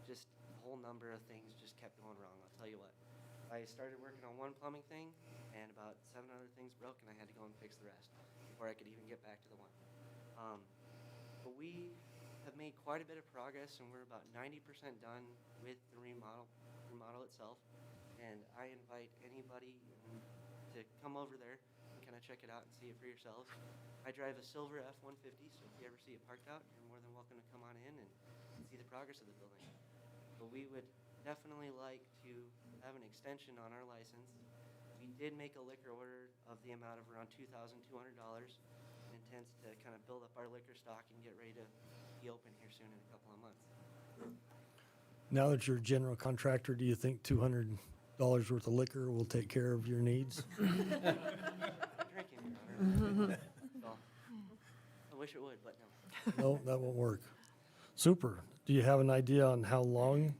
just a whole number of things just kept going wrong. I'll tell you what. I started working on one plumbing thing, and about 7 other things broke, and I had to go and fix the rest before I could even get back to the one. But we have made quite a bit of progress, and we're about 90% done with the remodel itself. And I invite anybody to come over there and kind of check it out and see it for yourselves. I drive a silver F-150, so if you ever see it parked out, you're more than welcome to come on in and see the progress of the building. But we would definitely like to have an extension on our license. We did make a liquor order of the amount of around $2,200 and intends to kind of build up our liquor stock and get ready to be open here soon in a couple of months. Now that you're a general contractor, do you think $200 worth of liquor will take care of your needs? Drinking, Your Honor. So, I wish it would, but no. No, that won't work. Super. Do you have an idea on how long?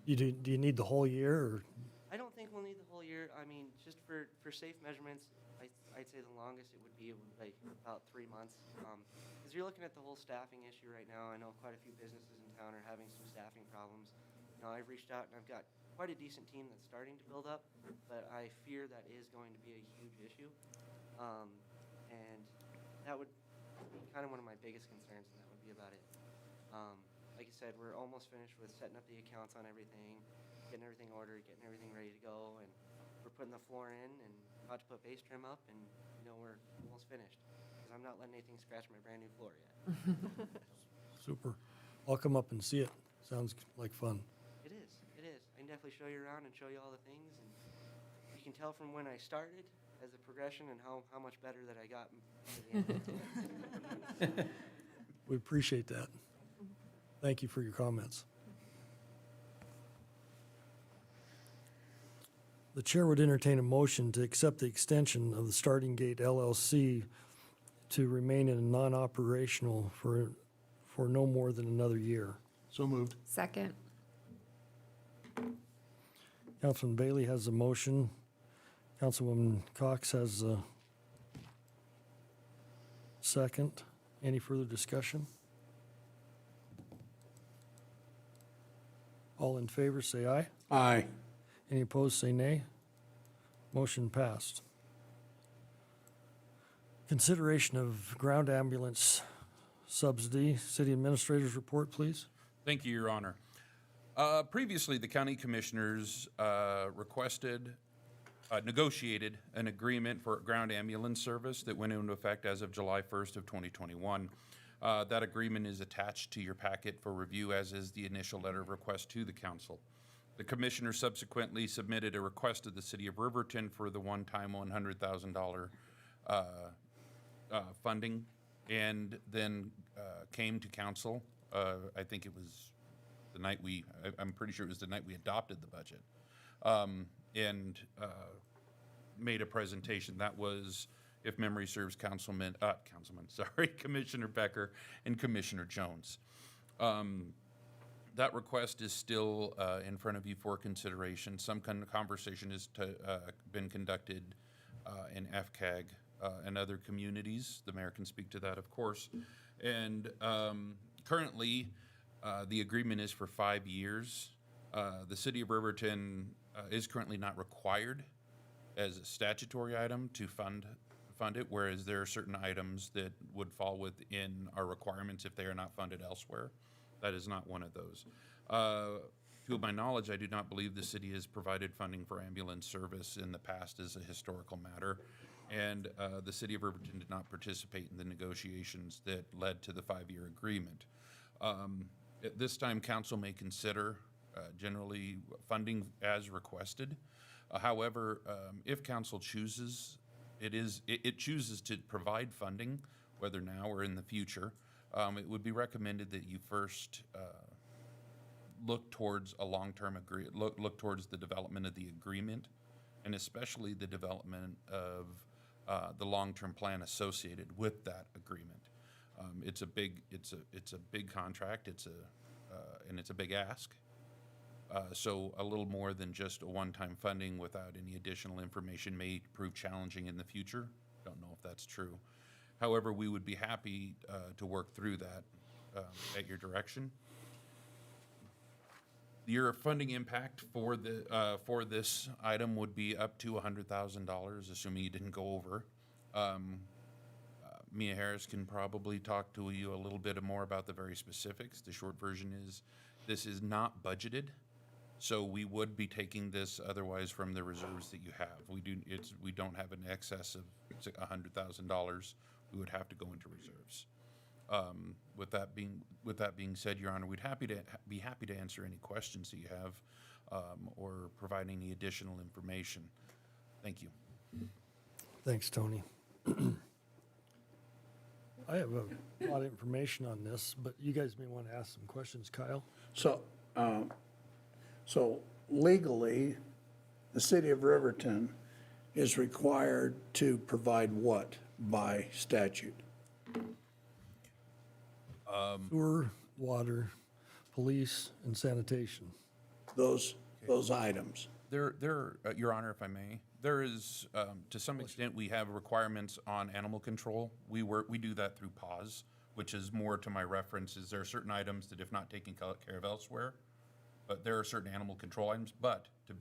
Do you need the whole year, or? I don't think we'll need the whole year. I mean, just for safe measurements, I'd say the longest it would be like about 3 months. Because you're looking at the whole staffing issue right now. I know quite a few businesses in town are having some staffing problems. You know, I've reached out and I've got quite a decent team that's starting to build up, but I fear that is going to be a huge issue. And that would be kind of one of my biggest concerns, and that would be about it. Like I said, we're almost finished with setting up the accounts on everything, getting everything ordered, getting everything ready to go, and we're putting the floor in and about to put base trim up, and you know, we're almost finished. Because I'm not letting anything scratch my brand new floor yet. Super. I'll come up and see it. Sounds like fun. It is. I can definitely show you around and show you all the things, and you can tell from when I started as a progression and how much better that I got at the end. We appreciate that. Thank you for your comments. The chair would entertain a motion to accept the extension of the Starting Gate LLC to remain in a non-operational for no more than another year. So moved. Second. Councilman Bailey has the motion. Councilwoman Cox has the second. Any further discussion? All in favor, say aye. Aye. Any opposed, say nay. Motion passed. Consideration of ground ambulance subsidy. City Administrator's report, please. Thank you, Your Honor. Previously, the county commissioners requested negotiated an agreement for ground ambulance service that went into effect as of July 1st of 2021. That agreement is attached to your packet for review, as is the initial letter of request to the council. The commissioner subsequently submitted a request to the city of Riverton for the one-time $100,000 funding, and then came to council. I think it was the night I'm pretty sure it was the night we adopted the budget, and made a presentation. That was, if memory serves, Commissioner Becker and Commissioner Jones. That request is still in front of you for consideration. Some conversation has been conducted in FCAG and other communities. The mayor can speak to that, of course. And currently, the agreement is for 5 years. The city of Riverton is currently not required as a statutory item to fund it, whereas there are certain items that would fall within our requirements if they are not funded elsewhere. That is not one of those. To my knowledge, I do not believe the city has provided funding for ambulance service in the past as a historical matter, and the city of Riverton did not participate in the negotiations that led to the 5-year agreement. At this time, council may consider generally funding as requested. However, if council chooses, it chooses to provide funding, whether now or in the future, it would be recommended that you first look towards a long-term look towards the development of the agreement, and especially the development of the long-term plan associated with that agreement. It's a big contract. And it's a big ask. So a little more than just a one-time funding without any additional information may prove challenging in the future. Don't know if that's true. However, we would be happy to work through that at your direction. Your funding impact for this item would be up to $100,000, assuming you didn't go over. Mia Harris can probably talk to you a little bit more about the very specifics. The short version is this is not budgeted, so we would be taking this otherwise from the reserves that you have. We don't have an excess of $100,000. We would have to go into reserves. With that being said, Your Honor, we'd be happy to answer any questions that you have or provide any additional information. Thank you. Thanks, Tony. I have a lot of information on this, but you guys may want to ask some questions, Kyle. So legally, the city of Riverton is required to provide what by statute? Sewer, water, police, and sanitation. Those items. Your Honor, if I may, there is, to some extent, we have requirements on animal control. We do that through PAWS, which is more to my references. There are certain items that if not taken care of elsewhere, but there are certain animal control items, but to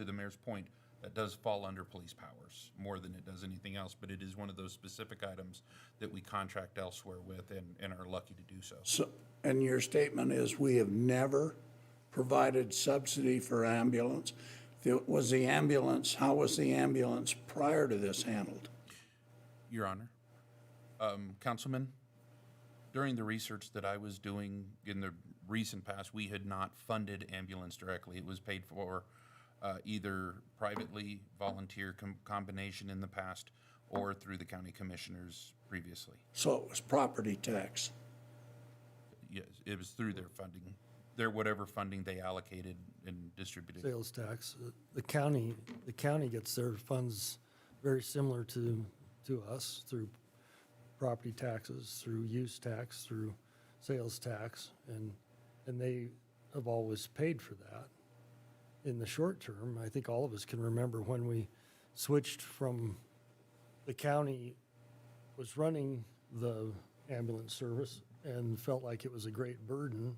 the mayor's point, that does fall under police powers more than it does anything else, but it is one of those specific items that we contract elsewhere with and are lucky to do so. So, and your statement is we have never provided subsidy for ambulance. How was the ambulance prior to this handled? Your Honor, Councilman, during the research that I was doing in the recent past, we had not funded ambulance directly. It was paid for either privately, volunteer combination in the past, or through the county commissioners previously. So it was property tax. Yes, it was through their funding, whatever funding they allocated and distributed. Sales tax. The county gets their funds very similar to us through property taxes, through use tax, through sales tax, and they have always paid for that. In the short term, I think all of us can remember when we switched from the county was running the ambulance service and felt like it was a great burden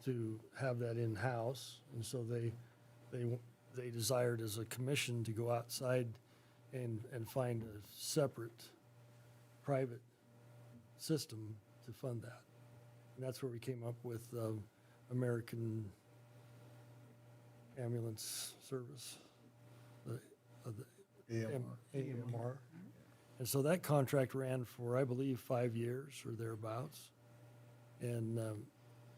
to have that in-house, and so they desired as a commission to go outside and find a separate private system to fund that. And that's where we came up with American Ambulance Service. the AMR. And so that contract ran for, I believe, 5 years or thereabouts, and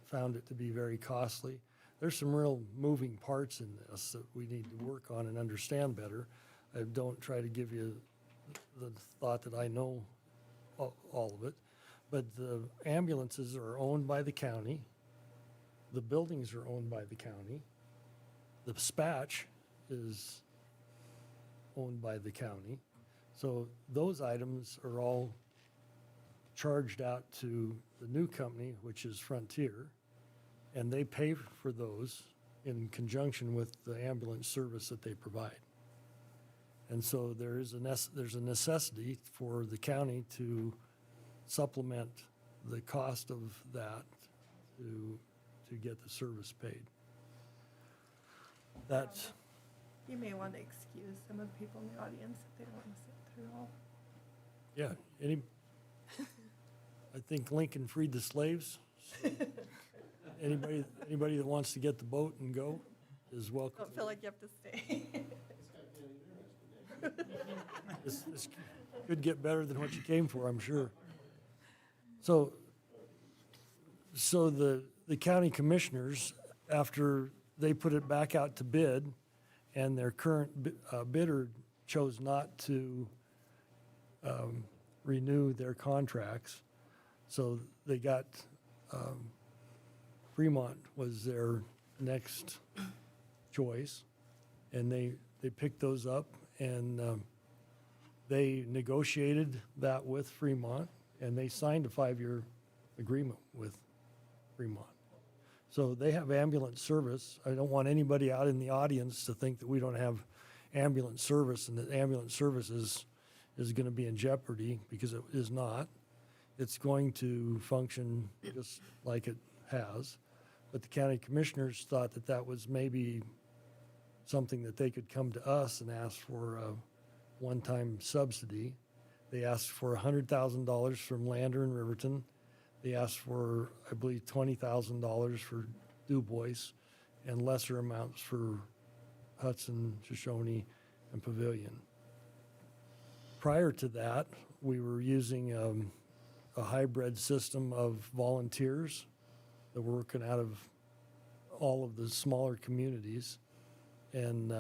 found it to be very costly. There's some real moving parts in this that we need to work on and understand better. I don't try to give you the thought that I know all of it, but the ambulances are owned by the county. The buildings are owned by the county. The dispatch is owned by the county. So those items are all charged out to the new company, which is Frontier, and they pay for those in conjunction with the ambulance service that they provide. And so there's a necessity for the county to supplement the cost of that to get the service paid. That's, You may want to excuse some of the people in the audience if they don't want to sit through all. yeah, I think Lincoln freed the slaves. Anybody that wants to get the boat and go is welcome. Don't feel like you have to stay. This could get better than what you came for, I'm sure. So the county commissioners, after they put it back out to bid, and their current bidder chose not to renew their contracts, so they got, Fremont was their next choice, and they picked those up, and they negotiated that with Fremont, and they signed a 5-year agreement with Fremont. So they have ambulance service. I don't want anybody out in the audience to think that we don't have ambulance service and that ambulance service is going to be in jeopardy, because it is not. It's going to function just like it has. But the county commissioners thought that that was maybe something that they could come to us and ask for a one-time subsidy. They asked for $100,000 from Lander and Riverton. They asked for, I believe, $20,000 for Du Bois, and lesser amounts for Hudson, Shoshone, and Pavilion. Prior to that, we were using a hybrid system of volunteers that were working out of all of the smaller communities. And,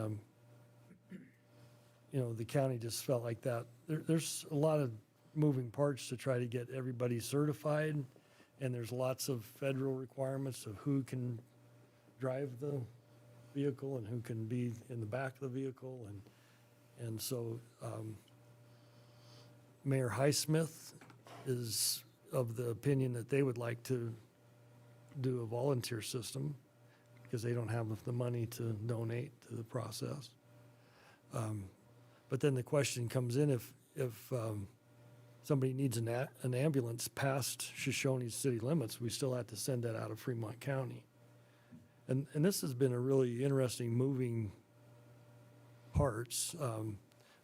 the county just felt like that. There's a lot of moving parts to try to get everybody certified, and there's lots of federal requirements of who can drive the vehicle and who can be in the back of the vehicle. And so Mayor Highsmith is of the opinion that they would like to do a volunteer system because they don't have the money to donate to the process. But then the question comes in, if somebody needs an ambulance past Shoshone's city limits, we still have to send that out of Fremont County. And this has been a really interesting moving parts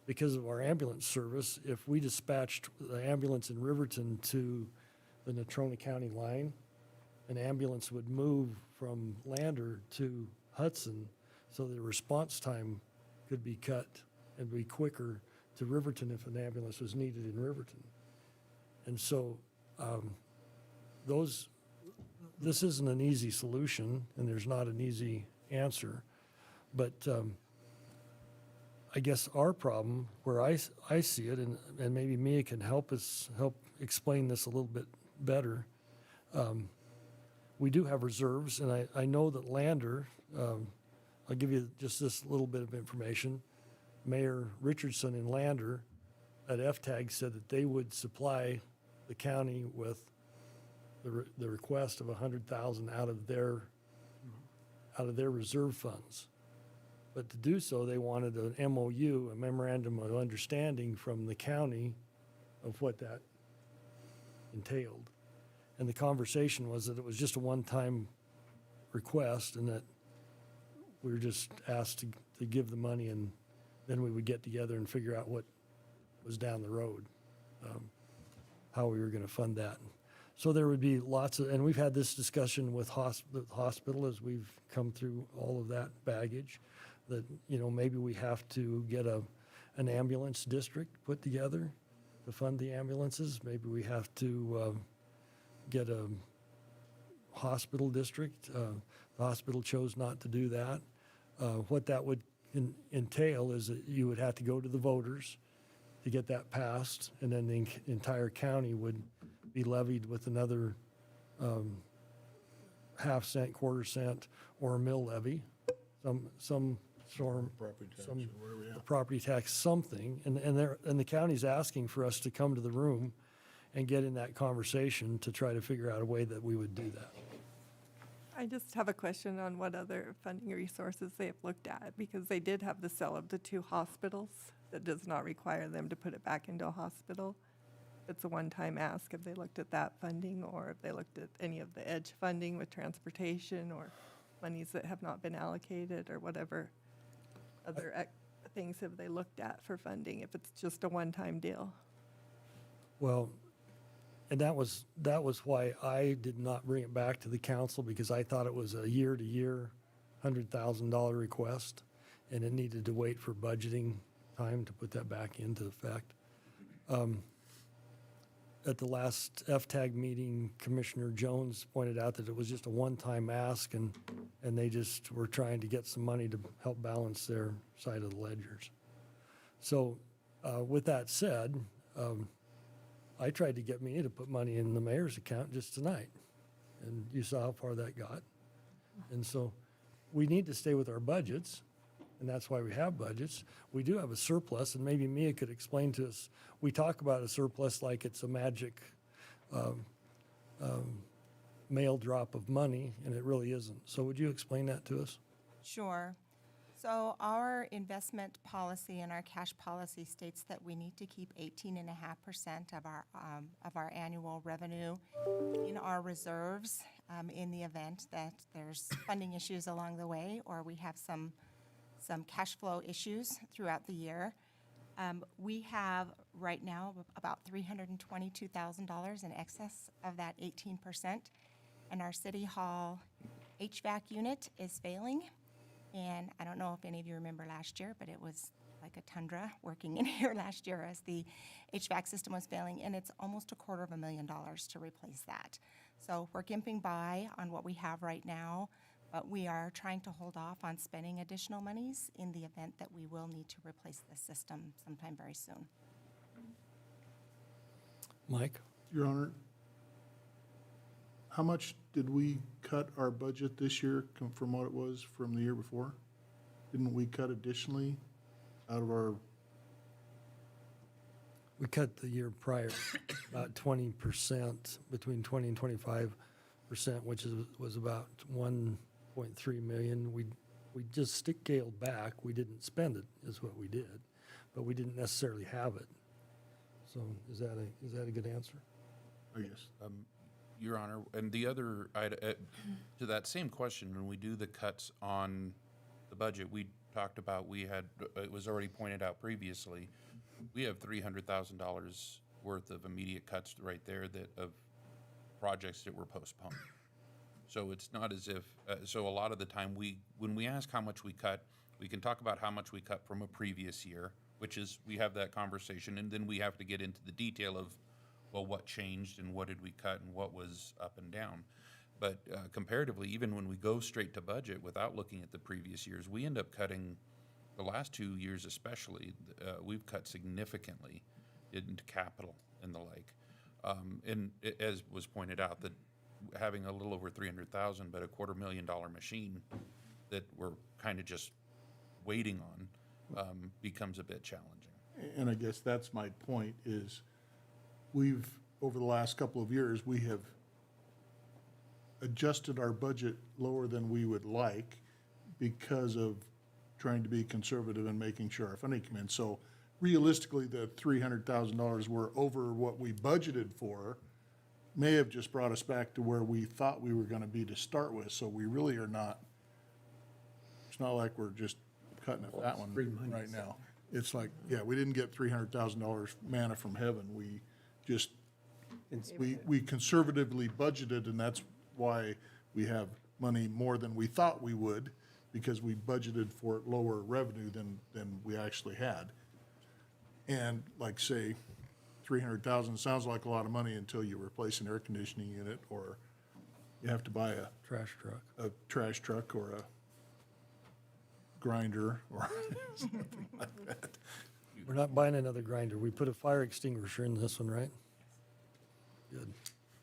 because of our ambulance service. If we dispatched the ambulance in Riverton to the Natrona County line, an ambulance would move from Lander to Hudson, so the response time could be cut and be quicker to Riverton if an ambulance was needed in Riverton. And so this isn't an easy solution, and there's not an easy answer. But I guess our problem, where I see it, and maybe Mia can help explain this a little bit better, we do have reserves, and I know that Lander, I'll give you just this little bit of information. Mayor Richardson in Lander at FTAG said that they would supply the county with the request of $100,000 out of their reserve funds. But to do so, they wanted an MOU, a memorandum of understanding from the county of what that entailed. And the conversation was that it was just a one-time request, and that we were just asked to give the money, and then we would get together and figure out what was down the road, how we were going to fund that. So there would be lots of, and we've had this discussion with the hospital as we've come through all of that baggage, that, maybe we have to get an ambulance district put together to fund the ambulances. Maybe we have to get a hospital district. The hospital chose not to do that. What that would entail is that you would have to go to the voters to get that passed, and then the entire county would be levied with another half cent, quarter cent, or a mill levy, some Property tax or whatever, yeah. property tax, something, and the county's asking for us to come to the room and get in that conversation to try to figure out a way that we would do that. I just have a question on what other funding resources they have looked at, because they did have the sale of the 2 hospitals. That does not require them to put it back into a hospital. It's a one-time ask. Have they looked at that funding, or have they looked at any of the EDGE funding with transportation, or monies that have not been allocated, or whatever other things have they looked at for funding, if it's just a one-time deal? Well, and that was why I did not bring it back to the council, because I thought it was a year-to-year $100,000 request, and it needed to wait for budgeting time to put that back into effect. At the last FTAG meeting, Commissioner Jones pointed out that it was just a one-time ask, and they just were trying to get some money to help balance their side of the ledgers. So with that said, I tried to get me to put money in the mayor's account just tonight, and you saw how far that got. And so we need to stay with our budgets, and that's why we have budgets. We do have a surplus, and maybe Mia could explain to us. We talk about a surplus like it's a magic mail drop of money, and it really isn't. So would you explain that to us? Sure. So our investment policy and our cash policy states that we need to keep 18.5% of our annual revenue in our reserves in the event that there's funding issues along the way, or we have some cash flow issues throughout the year. We have right now about $322,000 in excess of that 18%, and our City Hall HVAC unit is failing. And I don't know if any of you remember last year, but it was like a tundra working in here last year as the HVAC system was failing, and it's almost $250,000 to replace that. So we're gimping by on what we have right now, but we are trying to hold off on spending additional monies in the event that we will need to replace the system sometime very soon. Mike? Your Honor, how much did we cut our budget this year from what it was from the year before? Didn't we cut additionally out of our, We cut the year prior about 20%, between 20 and 25%, which was about 1.3 million. We just scaled back. We didn't spend it, is what we did, but we didn't necessarily have it. So is that a good answer? I guess? Your Honor, and the other, to that same question, when we do the cuts on the budget, we talked about, it was already pointed out previously, we have $300,000 worth of immediate cuts right there of projects that were postponed. So it's not as if, so a lot of the time when we ask how much we cut, we can talk about how much we cut from a previous year, which is, we have that conversation, and then we have to get into the detail of, well, what changed and what did we cut and what was up and down. But comparatively, even when we go straight to budget without looking at the previous years, we end up cutting, the last 2 years especially, we've cut significantly into capital and the like. And as was pointed out, that having a little over $300,000, but a $250,000 machine that we're kind of just waiting on becomes a bit challenging. And I guess that's my point is, over the last couple of years, we have adjusted our budget lower than we would like because of trying to be conservative and making sure our funding came in. So realistically, the $300,000 we're over what we budgeted for may have just brought us back to where we thought we were going to be to start with. So we really are not, it's not like we're just cutting at that one right now. It's like, yeah, we didn't get $300,000 manna from heaven. We just, we conservatively budgeted, and that's why we have money more than we thought we would because we budgeted for lower revenue than we actually had. And like, say, 300,000 sounds like a lot of money until you replace an air conditioning unit, or you have to buy a trash truck or a grinder or something like that. We're not buying another grinder. We put a fire extinguisher in this one, right? Good.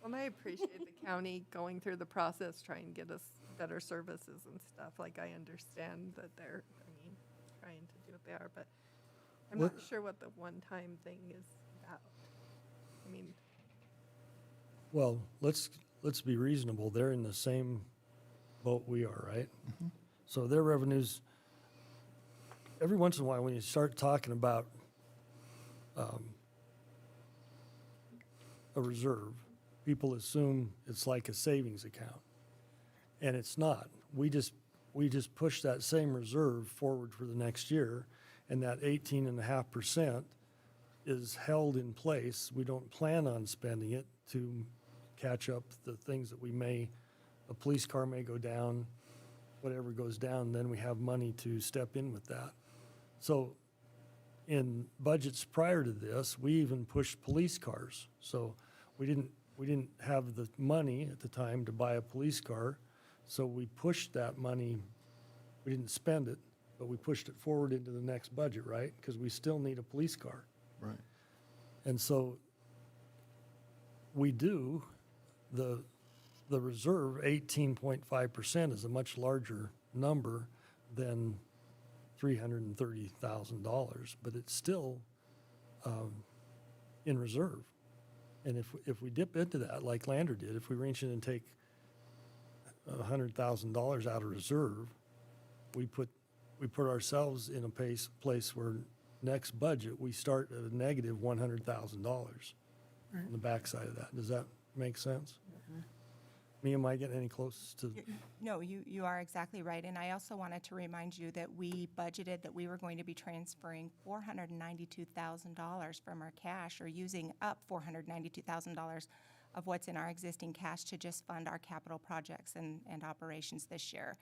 Well, and I appreciate the county going through the process, trying to get us better services and stuff. Like, I understand that they're, trying to do what they are, but I'm not sure what the one-time thing is about. Well, let's be reasonable. They're in the same boat we are, right? So their revenues, every once in a while, when you start talking about a reserve, people assume it's like a savings account, and it's not. We just push that same reserve forward for the next year, and that 18.5% is held in place. We don't plan on spending it to catch up the things that a police car may go down, whatever goes down, then we have money to step in with that. So in budgets prior to this, we even pushed police cars. So we didn't have the money at the time to buy a police car, so we pushed that money. We didn't spend it, but we pushed it forward into the next budget, right? Because we still need a police car. Right. And so we do, the reserve, 18.5% is a much larger number than $330,000, but it's still in reserve. And if we dip into that, like Lander did, if we reach in and take $100,000 out of reserve, we put ourselves in a place where next budget, we start at a negative $100,000 on the backside of that. Does that make sense? Me, am I getting any close to? No, you are exactly right. And I also wanted to remind you that we budgeted that we were going to be transferring $492,000 from our cash, or using up $492,000 of what's in our existing cash to just fund our capital projects and operations this year.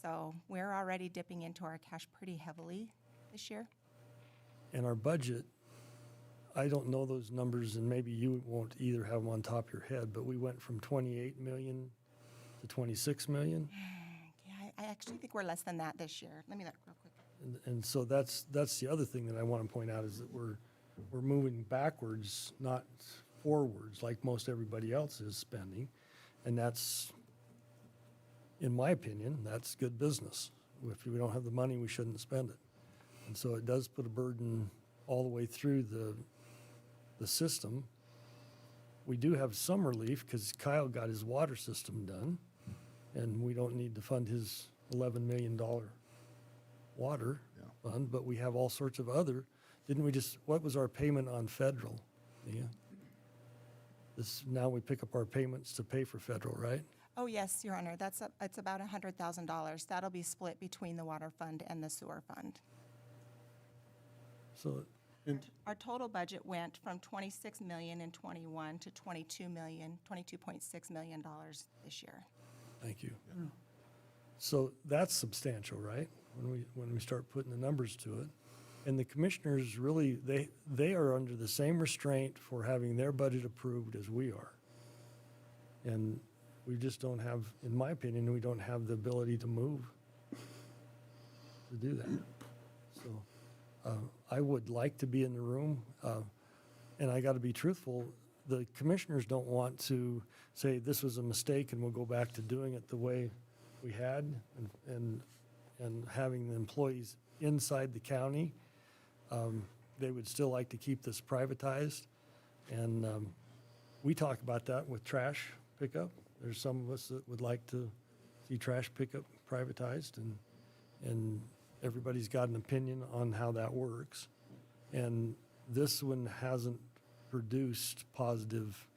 So we're already dipping into our cash pretty heavily this year. And our budget, I don't know those numbers, and maybe you won't either have them on top of your head, but we went from 28 million to 26 million. Yeah, I actually think we're less than that this year. Let me look real quick. And so that's the other thing that I want to point out, is that we're moving backwards, not forwards, like most everybody else is spending. And that's, in my opinion, that's good business. If we don't have the money, we shouldn't spend it. And so it does put a burden all the way through the system. We do have some relief because Kyle got his water system done, and we don't need to fund his $11 million water fund, but we have all sorts of other. What was our payment on federal? Yeah. Now we pick up our payments to pay for federal, right? Oh, yes, Your Honor, it's about $100,000. That'll be split between the water fund and the sewer fund. So, Our total budget went from $26 million in '21 to $22.6 million this year. thank you. So that's substantial, right? When we start putting the numbers to it. And the commissioners really, they are under the same restraint for having their budget approved as we are. And we just don't have, in my opinion, we don't have the ability to move to do that. So I would like to be in the room, and I got to be truthful. The commissioners don't want to say this was a mistake and we'll go back to doing it the way we had, and having the employees inside the county. They would still like to keep this privatized, and we talk about that with trash pickup. There's some of us that would like to see trash pickup privatized, and everybody's got an opinion on how that works. And this one hasn't produced positive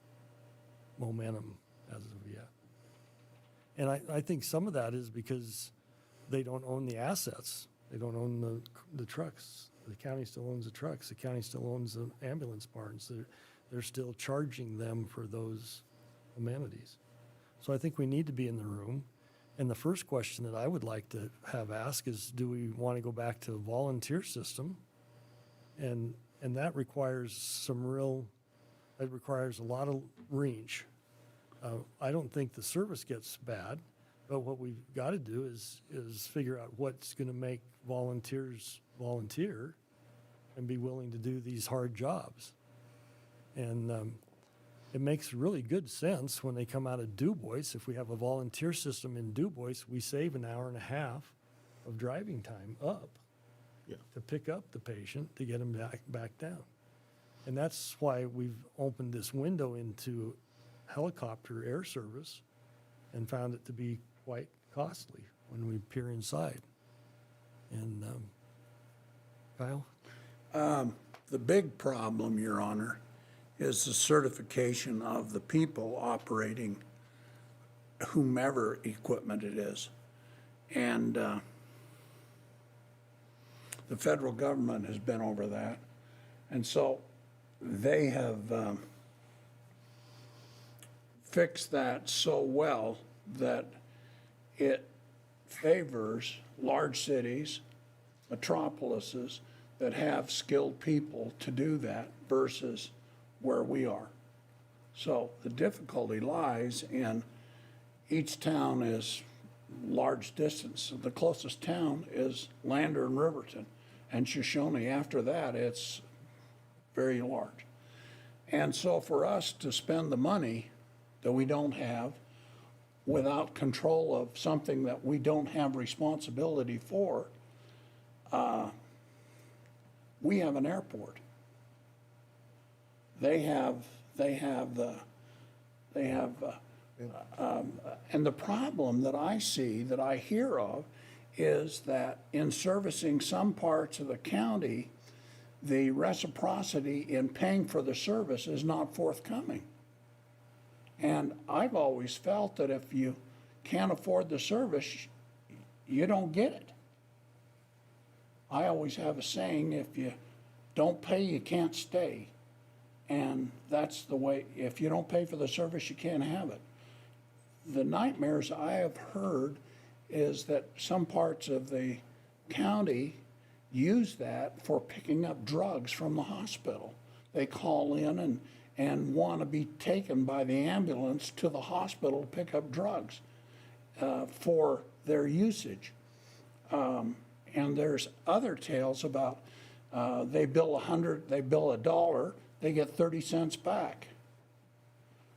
momentum as of yet. And I think some of that is because they don't own the assets. They don't own the trucks. The county still owns the trucks. The county still owns the ambulance barns. They're still charging them for those amenities. So I think we need to be in the room. And the first question that I would like to have asked is, do we want to go back to a volunteer system? And that requires it requires a lot of range. I don't think the service gets bad, but what we've got to do is figure out what's going to make volunteers volunteer and be willing to do these hard jobs. And it makes really good sense when they come out of Du Bois. If we have a volunteer system in Du Bois, we save an hour and a half of driving time up to pick up the patient to get them back down. And that's why we've opened this window into helicopter air service and found it to be quite costly when we peer inside. And Kyle? The big problem, Your Honor, is the certification of the people operating whomever equipment it is. And the federal government has been over that. And so they have fixed that so well that it favors large cities, metropolises that have skilled people to do that versus where we are. So the difficulty lies in each town is large distance. The closest town is Lander and Riverton, and Shoshone. After that, it's very large. And so for us to spend the money that we don't have without control of something that we don't have responsibility for, we have an airport. And the problem that I see, that I hear of, is that in servicing some parts of the county, the reciprocity in paying for the service is not forthcoming. And I've always felt that if you can't afford the service, you don't get it. I always have a saying, if you don't pay, you can't stay. And that's the way, if you don't pay for the service, you can't have it. The nightmares I have heard is that some parts of the county use that for picking up drugs from the hospital. They call in and want to be taken by the ambulance to the hospital to pick up drugs for their usage. And there's other tales about they bill $100, they get 30 cents back.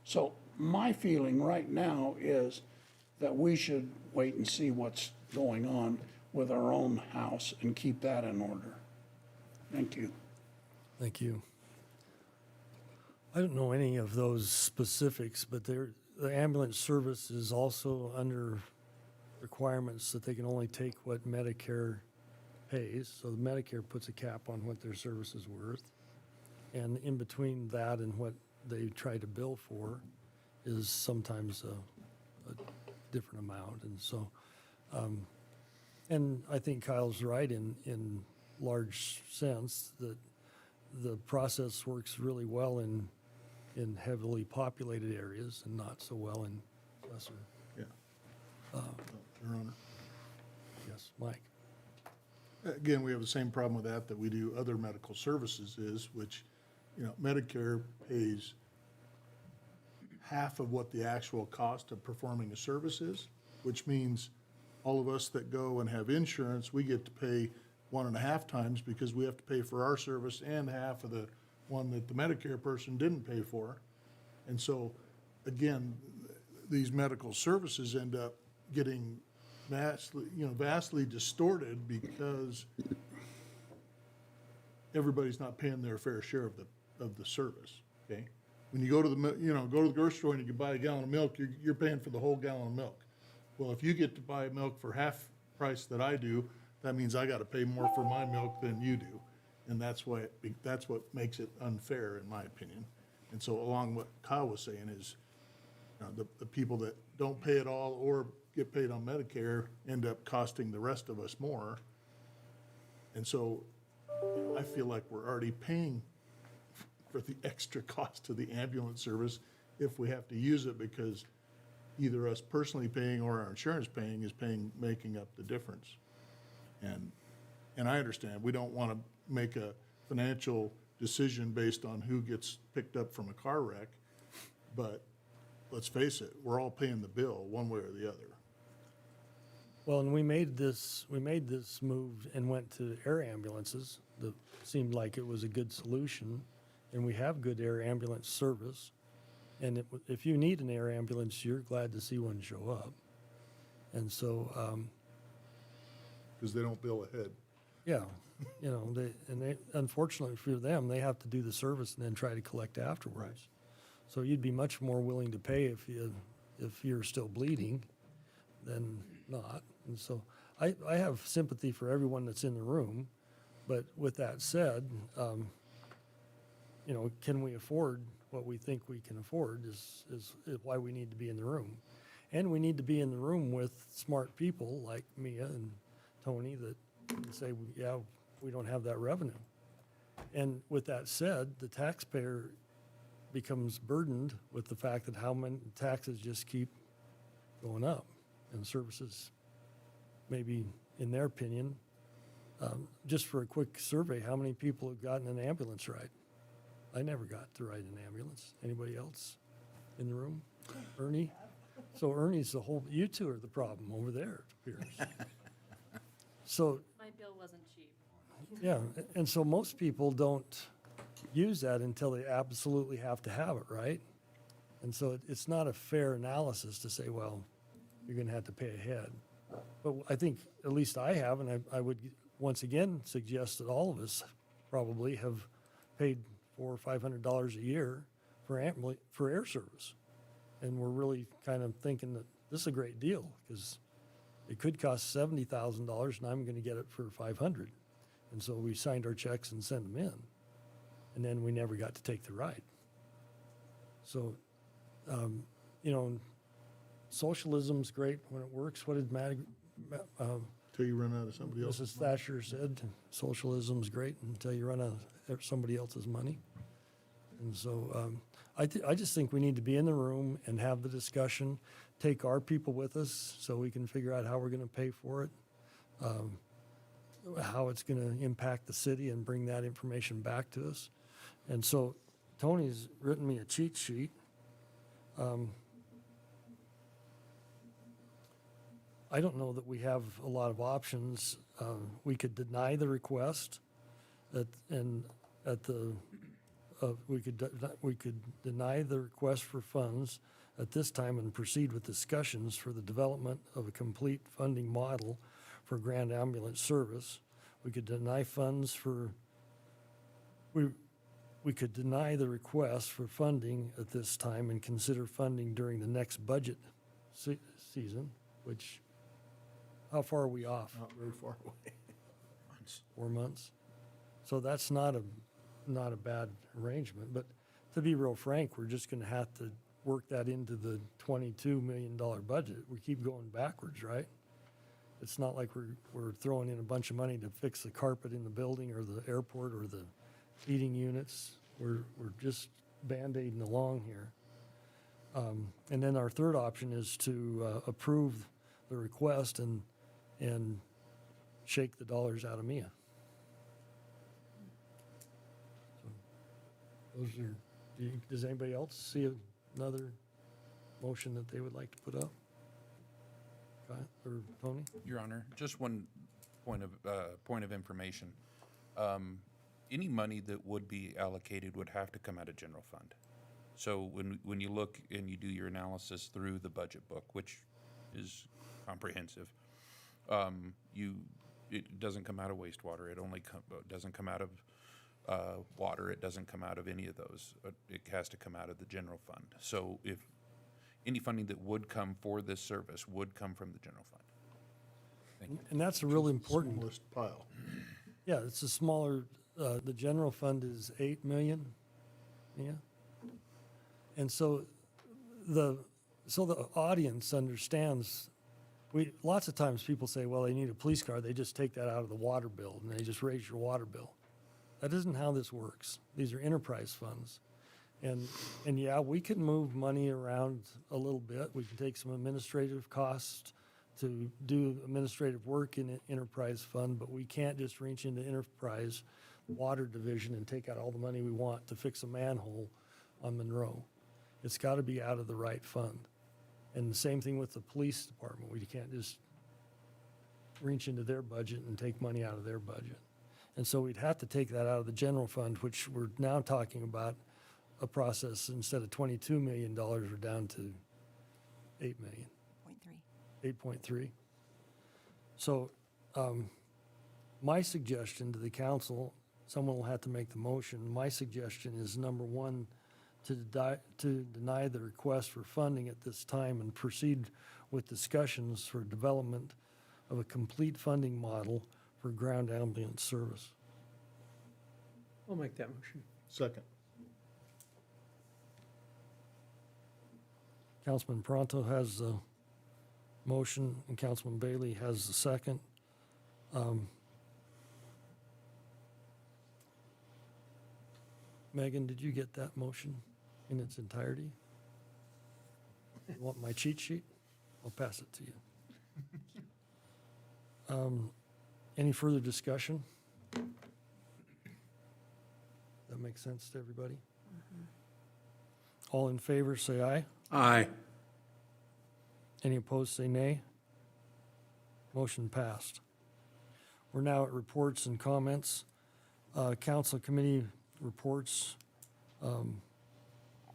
So my feeling right now is that we should wait and see what's going on with our own house and keep that in order. Thank you. Thank you. I don't know any of those specifics, but the ambulance service is also under requirements that they can only take what Medicare pays. So the Medicare puts a cap on what their service is worth. And in between that and what they try to bill for is sometimes a different amount. And so, and I think Kyle's right in large sense that the process works really well in heavily populated areas and not so well in lesser. Yeah. Your Honor. Yes, Mike. Again, we have the same problem with that we do other medical services is, which, Medicare pays half of what the actual cost of performing a service is, which means all of us that go and have insurance, we get to pay 1.5 times because we have to pay for our service and half of the one that the Medicare person didn't pay for. And so, again, these medical services end up getting vastly distorted because everybody's not paying their fair share of the service. Okay, when you go to the grocery store and you buy a gallon of milk, you're paying for the whole gallon of milk. Well, if you get to buy milk for half price that I do, that means I got to pay more for my milk than you do, and that's what makes it unfair, in my opinion. And so, along what Kyle was saying is, the people that don't pay at all or get paid on Medicare end up costing the rest of us more. And so I feel like we're already paying for the extra cost of the ambulance service if we have to use it, because either us personally paying or our insurance paying is making up the difference. And I understand, we don't want to make a financial decision based on who gets picked up from a car wreck, but let's face it, we're all paying the bill one way or the other. Well, and we made this move and went to air ambulances. That seemed like it was a good solution, and we have good air ambulance service. And if you need an air ambulance, you're glad to see one show up. And so, Because they don't bill ahead. yeah, you know, they unfortunately for them, they have to do the service and then try to collect afterwards. So you'd be much more willing to pay if you're still bleeding than not. And so I have sympathy for everyone that's in the room, but with that said, you know, can we afford what we think we can afford is why we need to be in the room. And we need to be in the room with smart people like Mia and Tony that can say, yeah, we don't have that revenue. And with that said, the taxpayer becomes burdened with the fact that how many taxes just keep going up and services, maybe in their opinion, just for a quick survey, how many people have gotten an ambulance ride? I never got to ride an ambulance. Anybody else in the room? Ernie? So Ernie's you two are the problem over there, it appears. So, My bill wasn't cheap. yeah, and so most people don't use that until they absolutely have to have it, right? And so it's not a fair analysis to say, well, you're gonna have to pay ahead. But I think, at least I have, and I would once again suggest that all of us probably have paid $400 or $500 a year for air service. And we're really kind of thinking that this is a great deal, because it could cost $70,000 and I'm gonna get it for $500. And so we signed our checks and sent them in. And then we never got to take the ride. So, you know, socialism's great when it works. What did Till you run out of somebody else's Mrs. Thatcher said? Socialism's great until you run out of somebody else's money. And so I just think we need to be in the room and have the discussion, take our people with us so we can figure out how we're going to pay for it, how it's going to impact the city and bring that information back to us. And so Tony's written me a cheat sheet. I don't know that we have a lot of options. We could deny the request we could deny the request for funds at this time and proceed with discussions for the development of a complete funding model for Grand Ambulance Service. We could deny funds for, we could deny the request for funding at this time and consider funding during the next budget season, which, how far are we off? Not very far away. 4 months. So that's not a bad arrangement, but to be real frank, we're just gonna have to work that into the $22 million budget. We keep going backwards, right? It's not like we're throwing in a bunch of money to fix the carpet in the building or the airport or the heating units. We're just Band-Aiding along here. And then our third option is to approve the request and shake the dollars out of Mia. Those are, does anybody else see another motion that they would like to put up? Or Tony? Your Honor, just one point of information. Any money that would be allocated would have to come out of general fund. So when you look and you do your analysis through the budget book, which is comprehensive, it doesn't come out of wastewater. It only doesn't come out of water. It doesn't come out of any of those. It has to come out of the general fund. So if any funding that would come for this service would come from the general fund. Thank you. And that's a really important. Smallest pile. Yeah, it's a smaller, the general fund is 8 million, yeah. And so the audience understands, lots of times people say, well, they need a police car, they just take that out of the water bill and they just raise your water bill. That isn't how this works. These are enterprise funds. And yeah, we can move money around a little bit. We can take some administrative costs to do administrative work in the enterprise fund, but we can't just reach into enterprise water division and take out all the money we want to fix a manhole on Monroe. It's got to be out of the right fund. And the same thing with the police department. We can't just reach into their budget and take money out of their budget. And so we'd have to take that out of the general fund, which we're now talking about a process, instead of $22 million, we're down to $8 million. 8.3. So my suggestion to the council, someone will have to make the motion. My suggestion is, number one, to deny the request for funding at this time and proceed with discussions for development of a complete funding model for ground ambulance service. I'll make that motion. Second. Councilman Pronto has the motion, and Councilman Bailey has the second. Megan, did you get that motion in its entirety? You want my cheat sheet? I'll pass it to you. Any further discussion? That makes sense to everybody? All in favor, say aye. Aye. Any opposed, say nay. Motion passed. We're now at reports and comments. Council committee reports.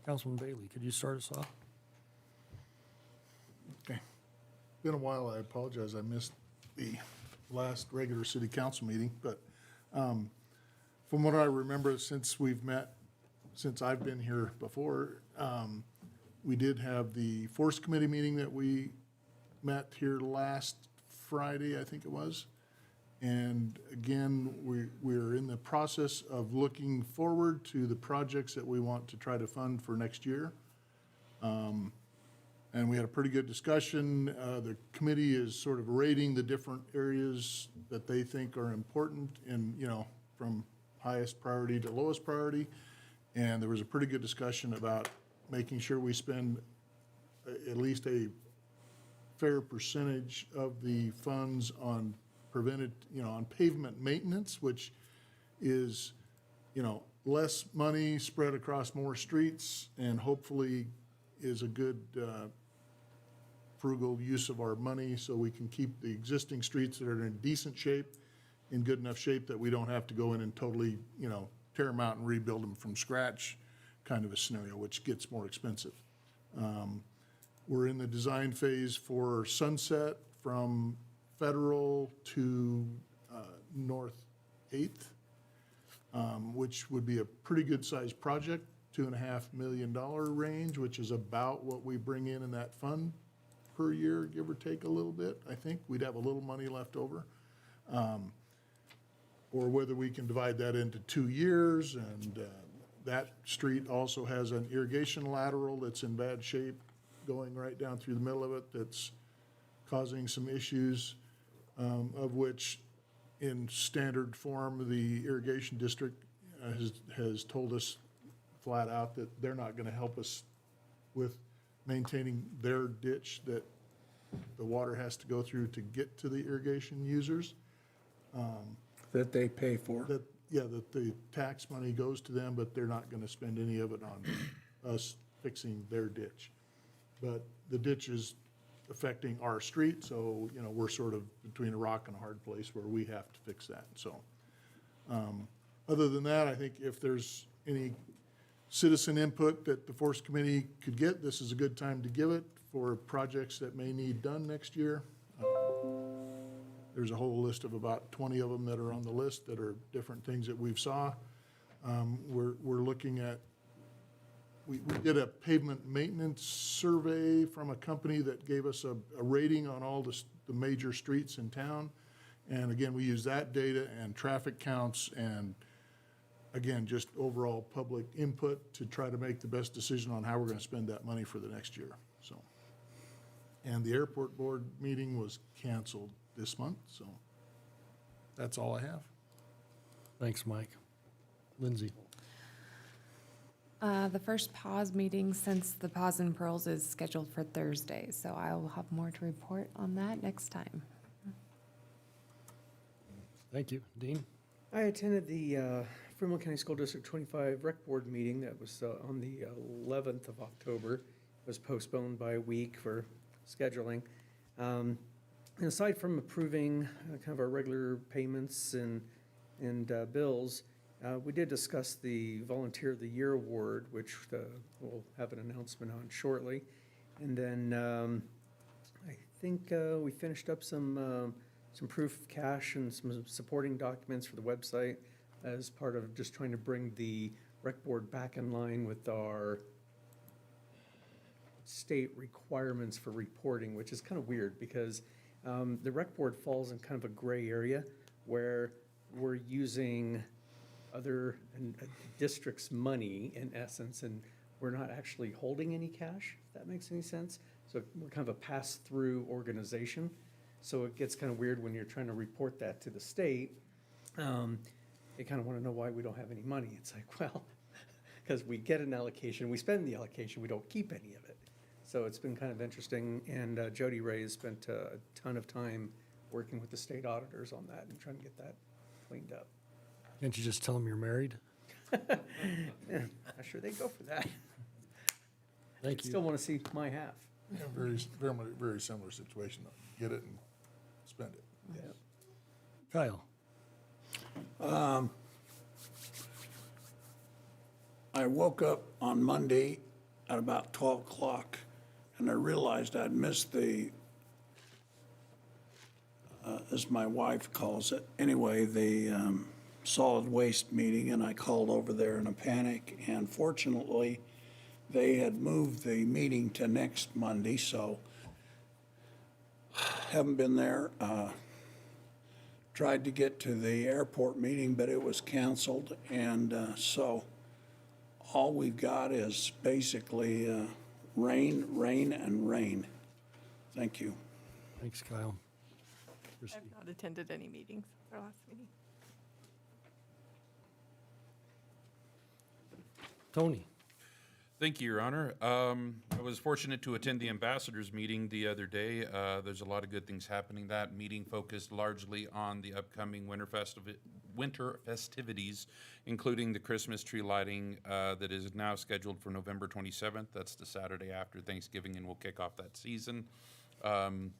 Councilman Bailey, could you start us off? Okay. Been a while, I apologize, I missed the last regular city council meeting, but from what I remember, since I've been here before, we did have the Forest Committee meeting that we met here last Friday, I think it was. And again, we're in the process of looking forward to the projects that we want to try to fund for next year. And we had a pretty good discussion. The committee is sort of rating the different areas that they think are important and, from highest priority to lowest priority. And there was a pretty good discussion about making sure we spend at least a fair percentage of the funds on on pavement maintenance, which is, less money spread across more streets and hopefully is a good frugal use of our money so we can keep the existing streets that are in decent shape, in good enough shape that we don't have to go in and totally, tear them out and rebuild them from scratch, kind of a scenario, which gets more expensive. We're in the design phase for Sunset from Federal to North 8th, which would be a pretty good sized project, $2.5 million range, which is about what we bring in that fund per year, give or take a little bit. I think we'd have a little money left over. Or whether we can divide that into 2 years, and that street also has an irrigation lateral that's in bad shape going right down through the middle of it that's causing some issues, of which in standard form the irrigation district has told us flat out that they're not going to help us with maintaining their ditch that the water has to go through to get to the irrigation users. That they pay for. That the tax money goes to them, but they're not going to spend any of it on us fixing their ditch. But the ditch is affecting our street, so, we're sort of between a rock and a hard place where we have to fix that. So, other than that, I think if there's any citizen input that the Forest Committee could get, this is a good time to give it for projects that may need done next year. There's a whole list of about 20 of them that are on the list that are different things that we've saw. We're looking at, we did a pavement maintenance survey from a company that gave us a rating on all the major streets in town. And again, we use that data and traffic counts and, again, just overall public input to try to make the best decision on how we're going to spend that money for the next year. So, and the airport board meeting was canceled this month, so that's all I have. Thanks, Mike. Lindsay. The first pause meeting since the Pause and Pearls is scheduled for Thursday, so I will have more to report on that next time. Thank you. Dean? I attended the Fremont County School District 25 Rec Board meeting that was on the 11th of October. It was postponed by a week for scheduling. And aside from approving kind of our regular payments and bills, we did discuss the Volunteer of the Year Award, which we'll have an announcement on shortly. And then I think we finished up some proof of cash and some supporting documents for the website as part of just trying to bring the rec board back in line with our state requirements for reporting, which is kind of weird because the rec board falls in kind of a gray area where we're using other districts' money in essence, and we're not actually holding any cash, if that makes any sense. So we're kind of a pass-through organization. So it gets kind of weird when you're trying to report that to the state. They kind of want to know why we don't have any money. It's like, well, because we get an allocation, we spend the allocation, we don't keep any of it. So it's been kind of interesting, and Jody Ray has spent a ton of time working with the state auditors on that and trying to get that cleaned up. Can't you just tell them you're married? Yeah, I'm sure they go for that. Thank Still you. want to see my half. Yeah, very similar situation. Get it and spend it. Yeah. Kyle? I woke up on Monday at about 12 o'clock, and I realized I'd missed the, as my wife calls it, anyway, the solid waste meeting, and I called over there in a panic, and fortunately, they had moved the meeting to next Monday, so haven't been there. Tried to get to the airport meeting, but it was canceled, and so all we've got is basically rain, rain, and rain. Thank you. Thanks, Kyle. Christie? I've not attended any meetings since our last meeting. Tony? Thank you, Your Honor. I was fortunate to attend the ambassadors meeting the other day. There's a lot of good things happening. That meeting focused largely on the upcoming winter festivities, including the Christmas tree lighting that is now scheduled for November 27th. That's the Saturday after Thanksgiving, and we'll kick off that season. I'm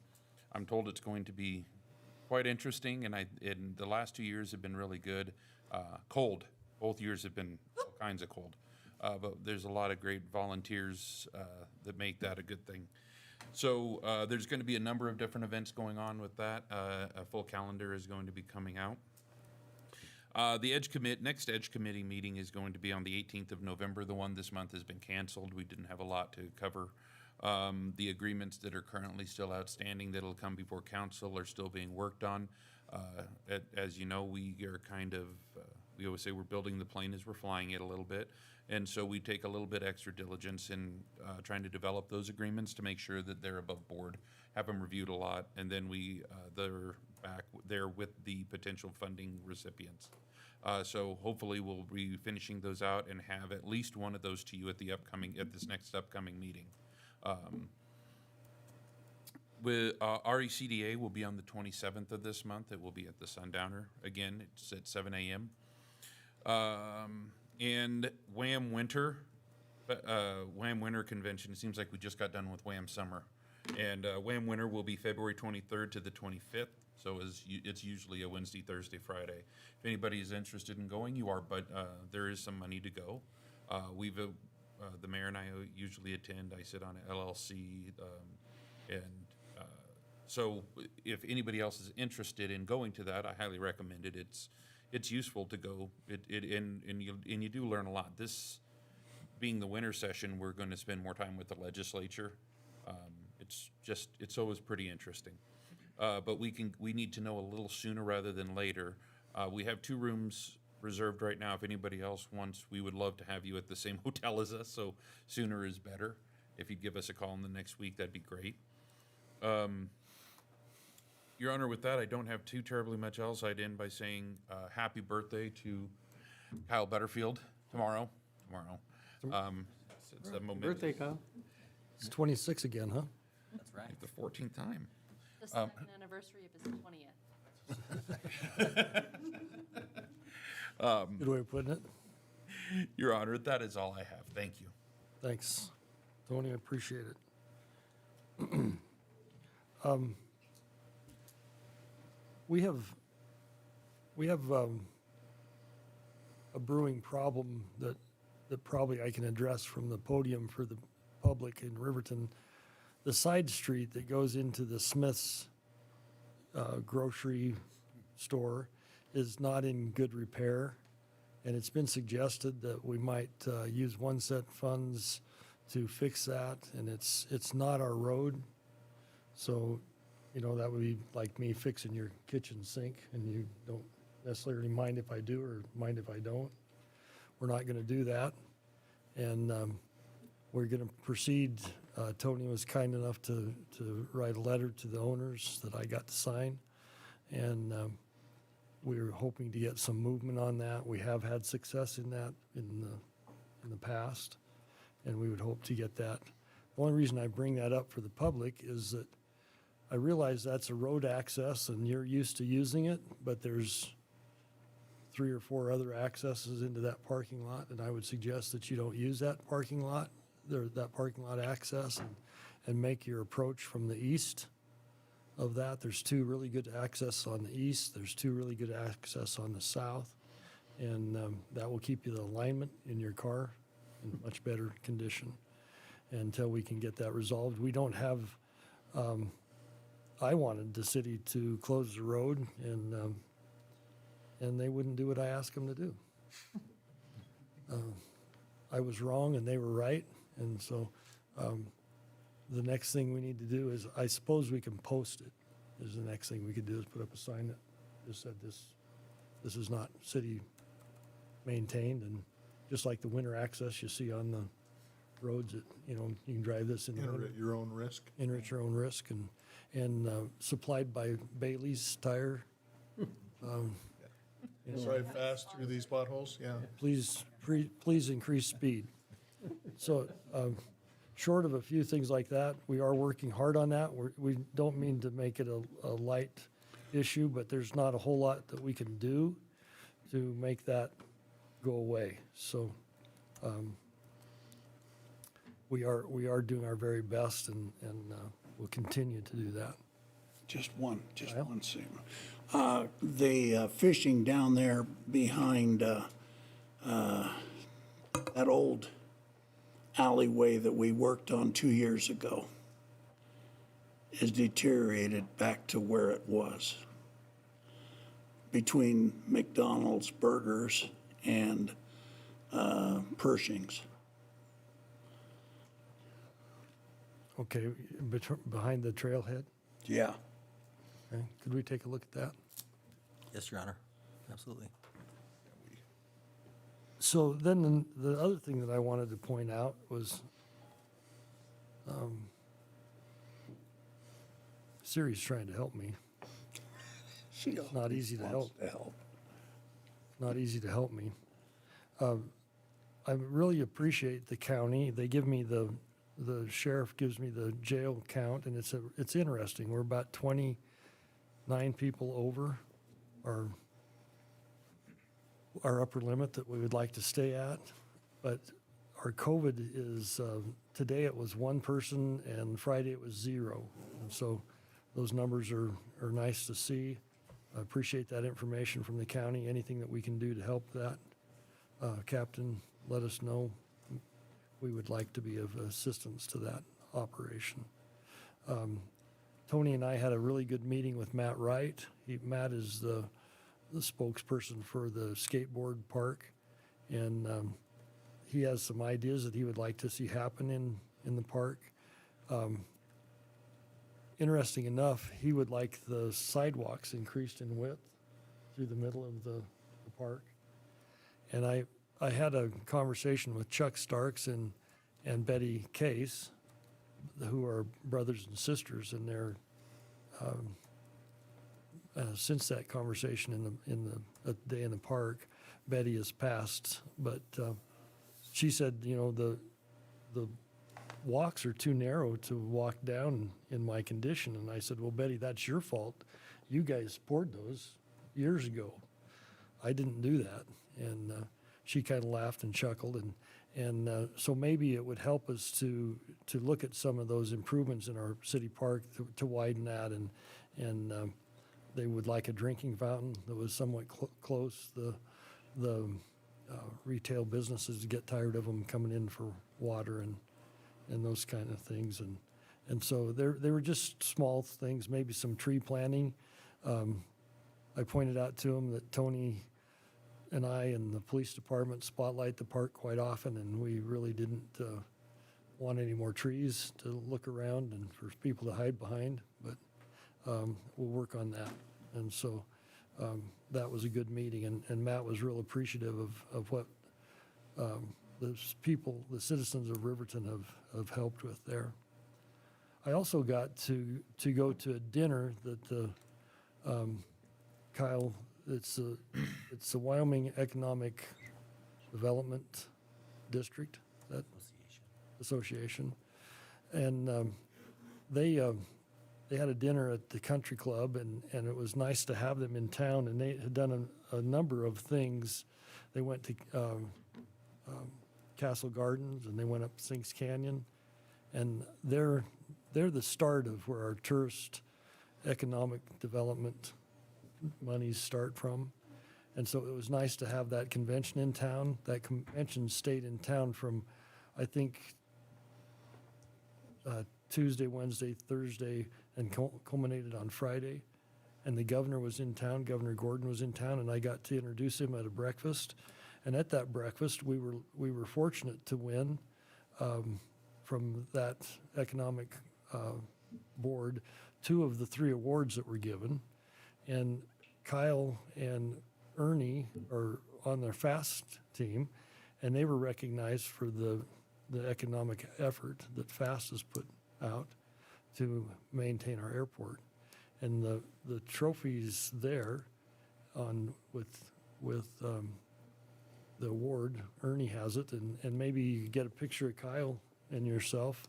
told it's going to be quite interesting, and the last 2 years have been really good. Cold. Both years have been all kinds of cold. But there's a lot of great volunteers that make that a good thing. So there's going to be a number of different events going on with that. A full calendar is going to be coming out. The next Edge Committee meeting is going to be on the 18th of November. The one this month has been canceled. We didn't have a lot to cover. The agreements that are currently still outstanding that'll come before council are still being worked on. As you know, we are kind of, we always say we're building the plane as we're flying it a little bit. And so we take a little bit extra diligence in trying to develop those agreements to make sure that they're above board, have them reviewed a lot, and then they're back there with the potential funding recipients. So hopefully we'll be finishing those out and have at least one of those to you at this next upcoming meeting. With RECDA will be on the 27th of this month. It will be at the Sundowner. Again, it's at 7 a.m. And Wham Winter Convention, it seems like we just got done with Wham Summer. And Wham Winter will be February 23rd to the 25th, so it's usually a Wednesday, Thursday, Friday. If anybody is interested in going, you are, but there is some money to go. The mayor and I usually attend. I sit on an LLC, so if anybody else is interested in going to that, I highly recommend it. It's useful to go, and you do learn a lot. This being the winter session, we're going to spend more time with the legislature. It's always pretty interesting. But we need to know a little sooner rather than later. We have 2 rooms reserved right now. If anybody else wants, we would love to have you at the same hotel as us, so sooner is better. If you'd give us a call in the next week, that'd be great. Your Honor, with that, I don't have too terribly much else. I'd end by saying happy birthday to Kyle Butterfield tomorrow. Since the momentum, Birthday, Kyle. It's 26 again, huh? That's right. the 14th time. The second anniversary of his 20th. Good way of putting it. Your Honor, that is all I have. Thank you. Thanks, Tony, I appreciate it. We have a brewing problem that probably I can address from the podium for the public in Riverton. The side street that goes into the Smith's grocery store is not in good repair. And it's been suggested that we might use 1-cent funds to fix that, and it's not our road. So, that would be like me fixing your kitchen sink, and you don't necessarily mind if I do or mind if I don't. We're not gonna do that. And we're gonna proceed. Tony was kind enough to write a letter to the owners that I got to sign. And we're hoping to get some movement on that. We have had success in that in the past, and we would hope to get that. The only reason I bring that up for the public is that I realize that's a road access and you're used to using it, but there's 3 or 4 other accesses into that parking lot, and I would suggest that you don't use that parking lot, that parking lot access, and make your approach from the east of that. There's 2 really good access on the east. There's 2 really good access on the south. And that will keep you the alignment in your car in much better condition until we can get that resolved. We don't have, I wanted the city to close the road, and they wouldn't do what I asked them to do. I was wrong and they were right. And so the next thing we need to do is, I suppose we can post it, is the next thing we could do, is put up a sign that just said this is not city maintained, and just like the winter access you see on the roads that, you can drive this in the Enter winter. at your own risk. Enter at your own risk, and supplied by Bailey's Tire. Drive fast through these potholes, yeah. Please increase speed. So, short of a few things like that, we are working hard on that. We don't mean to make it a light issue, but there's not a whole lot that we can do to make that go away. So, we are doing our very best, and we'll continue to do that. Just one Kyle? statement. The fishing down there behind that old alleyway that we worked on 2 years ago is deteriorated back to where it was, between McDonald's Burgers and Pershing's. Okay, behind the trailhead? Yeah. Okay, could we take a look at that? Yes, Your Honor. Absolutely. So then the other thing that I wanted to point out was, Siri's trying to help me. It's not easy to help. Not easy to help me. I really appreciate the county. They give me the sheriff gives me the jail count, and it's interesting. We're about 29 people over our upper limit that we would like to stay at. But our COVID is, today it was 1 person and Friday it was 0. And so those numbers are nice to see. I appreciate that information from the county. Anything that we can do to help that, Captain, let us know. We would like to be of assistance to that operation. Tony and I had a really good meeting with Matt Wright. Matt is the spokesperson for the skateboard park, and he has some ideas that he would like to see happen in the park. Interesting enough, he would like the sidewalks increased in width through the middle of the park. And I had a conversation with Chuck Starks and Betty Case, who are brothers and sisters, and they're since that conversation in the day in the park, Betty has passed, but she said, you know, the walks are too narrow to walk down in my condition. And I said, well, Betty, that's your fault. You guys poured those years ago. I didn't do that. And she kind of laughed and chuckled. And so maybe it would help us to look at some of those improvements in our city park to widen that. And they would like a drinking fountain that was somewhat close. The retail businesses get tired of them coming in for water and those kind of things. And so they were just small things, maybe some tree planting. I pointed out to him that Tony and I and the police department spotlight the park quite often, and we really didn't want any more trees to look around and for people to hide behind, but we'll work on that. And so that was a good meeting, and Matt was real appreciative of what the citizens of Riverton have helped with there. I also got to go to a dinner that Kyle, it's the Wyoming Economic Development District, that association. And they had a dinner at the country club, and it was nice to have them in town, and they had done a number of things. They went to Castle Gardens, and they went up Sinks Canyon, and they're the start of where our tourist economic development monies start from. And so it was nice to have that convention in town. That convention stayed in town from, I think, Tuesday, Wednesday, Thursday, and culminated on Friday. And the governor was in town, Governor Gordon was in town, and I got to introduce him at a breakfast. And at that breakfast, we were fortunate to win from that economic board 2 of the 3 awards that were given. And Kyle and Ernie are on their FAST team, and they were recognized for the economic effort that FAST has put out to maintain our airport. And the trophies there with the award, Ernie has it, and maybe you could get a picture of Kyle and yourself,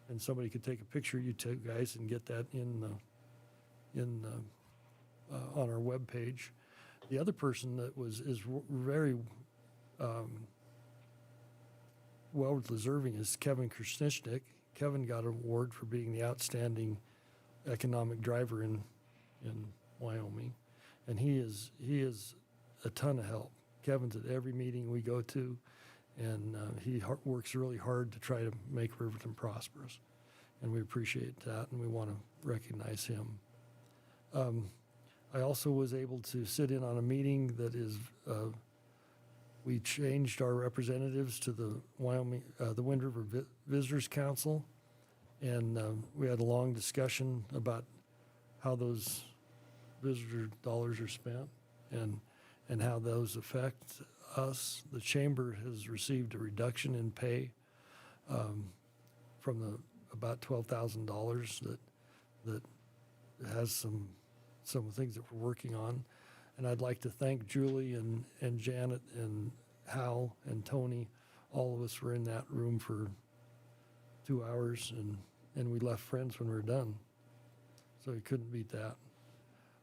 and somebody could take a picture of you two guys and get that on our webpage. The other person that is very well deserving is Kevin Krasnichnik. Kevin got an award for being the outstanding economic driver in Wyoming, and he is a ton of help. Kevin's at every meeting we go to, and he works really hard to try to make Riverton prosperous, and we appreciate that, and we want to recognize him. I also was able to sit in on a meeting that is, we changed our representatives to the Wind River Visitors Council, and we had a long discussion about how those visitor dollars are spent and how those affect us. The chamber has received a reduction in pay from about $12,000 that has some things that we're working on. And I'd like to thank Julie and Janet and Hal and Tony. All of us were in that room for 2 hours, and we left friends when we were done. So we couldn't beat that.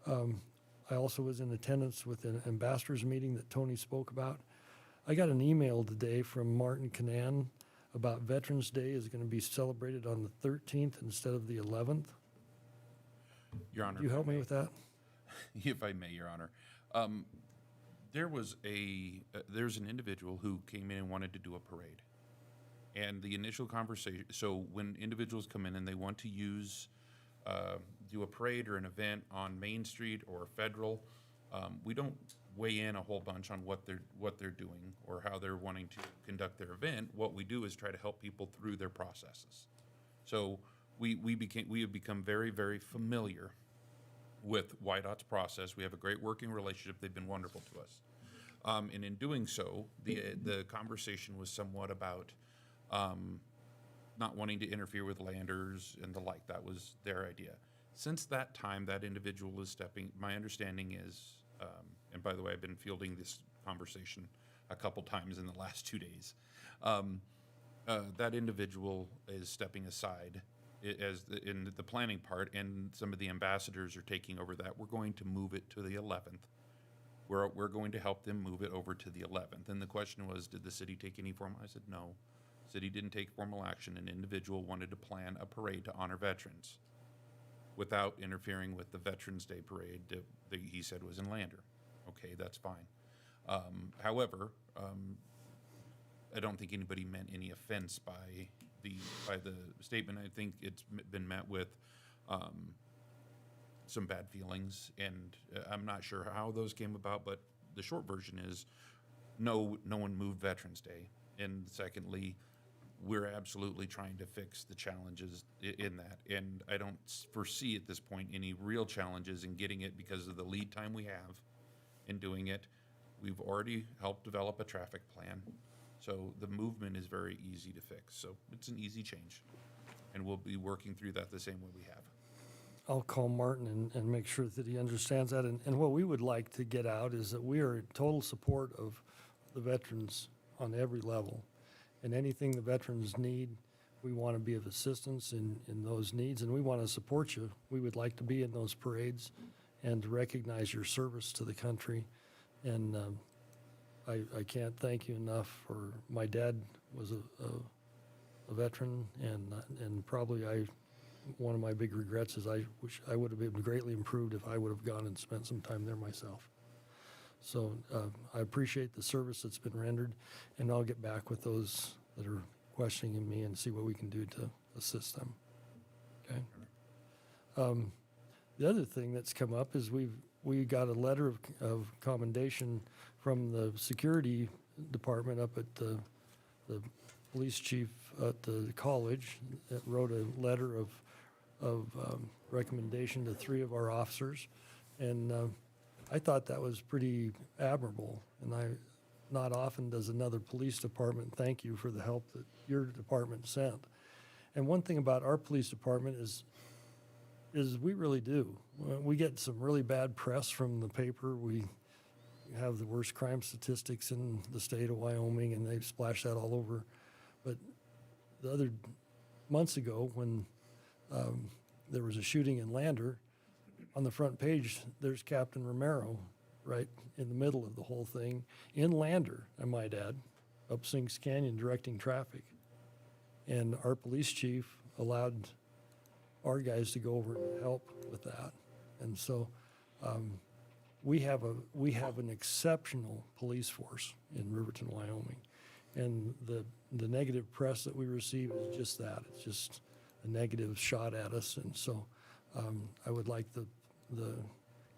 I also was in attendance with an ambassadors meeting that Tony spoke about. I got an email today from Martin Canan about Veterans Day is going to be celebrated on the 13th instead of the 11th. Your Honor. Can you help me with that? If I may, Your Honor. There's an individual who came in and wanted to do a parade. And the initial conversation, so when individuals come in and they want to do a parade or an event on Main Street or Federal, we don't weigh in a whole bunch on what they're doing or how they're wanting to conduct their event. What we do is try to help people through their processes. So we have become very, very familiar with YDOT's process. We have a great working relationship. They've been wonderful to us. And in doing so, the conversation was somewhat about not wanting to interfere with landers and the like. That was their idea. Since that time, that individual is stepping, my understanding is, and by the way, I've been fielding this conversation a couple times in the last 2 days. That individual is stepping aside in the planning part, and some of the ambassadors are taking over that. We're going to move it to the 11th. We're going to help them move it over to the 11th. And the question was, did the city take any formal? I said, no. City didn't take formal action. An individual wanted to plan a parade to honor veterans without interfering with the Veterans Day parade that he said was in Lander. Okay, that's fine. However, I don't think anybody meant any offense by the statement. I think it's been met with some bad feelings, and I'm not sure how those came about, but the short version is no one moved Veterans Day. And secondly, we're absolutely trying to fix the challenges in that. And I don't foresee at this point any real challenges in getting it because of the lead time we have in doing it. We've already helped develop a traffic plan. So the movement is very easy to fix. So it's an easy change. And we'll be working through that the same way we have. I'll call Martin and make sure that he understands that. And what we would like to get out is that we are in total support of the veterans on every level. And anything the veterans need, we want to be of assistance in those needs, and we want to support you. We would like to be in those parades and to recognize your service to the country. And I can't thank you enough for, my dad was a veteran, and probably one of my big regrets is I wish I would have been greatly improved if I would have gone and spent some time there myself. So I appreciate the service that's been rendered, and I'll get back with those that are questioning me and see what we can do to assist them. Okay. The other thing that's come up is we got a letter of commendation from the security department up at the police chief at the college that wrote a letter of recommendation to 3 of our officers, and I thought that was pretty admirable, and not often does another police department thank you for the help that your department sent. And one thing about our police department is we really do. We get some really bad press from the paper. We have the worst crime statistics in the state of Wyoming, and they splash that all over. But the other months ago, when there was a shooting in Lander, on the front page, there's Captain Romero right in the middle of the whole thing, in Lander, I might add, up Sinks Canyon directing traffic. And our police chief allowed our guys to go over and help with that. And so we have an exceptional police force in Riverton, Wyoming. And the negative press that we receive is just that. It's just a negative shot at us. And so I would like the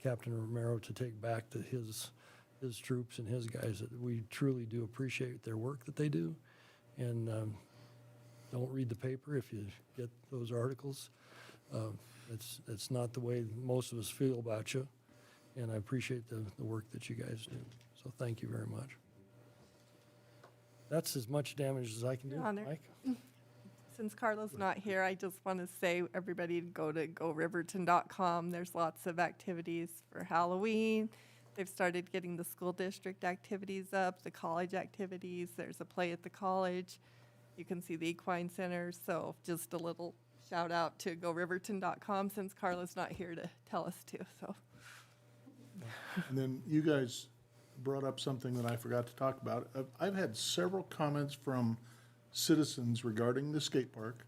Captain Romero to take back to his troops and his guys that we truly do appreciate their work that they do. And don't read the paper if you get those articles. It's not the way most of us feel about you. And I appreciate the work that you guys do. So thank you very much. That's as much damage as I can do, Your Honor. Mike. Since Carla's not here, I just want to say everybody to go to goriverton.com. There's lots of activities for Halloween. They've started getting the school district activities up, the college activities. There's a play at the college. You can see the equine center. So just a little shout out to goriverton.com since Carla's not here to tell us to. So. And then you guys brought up something that I forgot to talk about. I've had several comments from citizens regarding the skate park,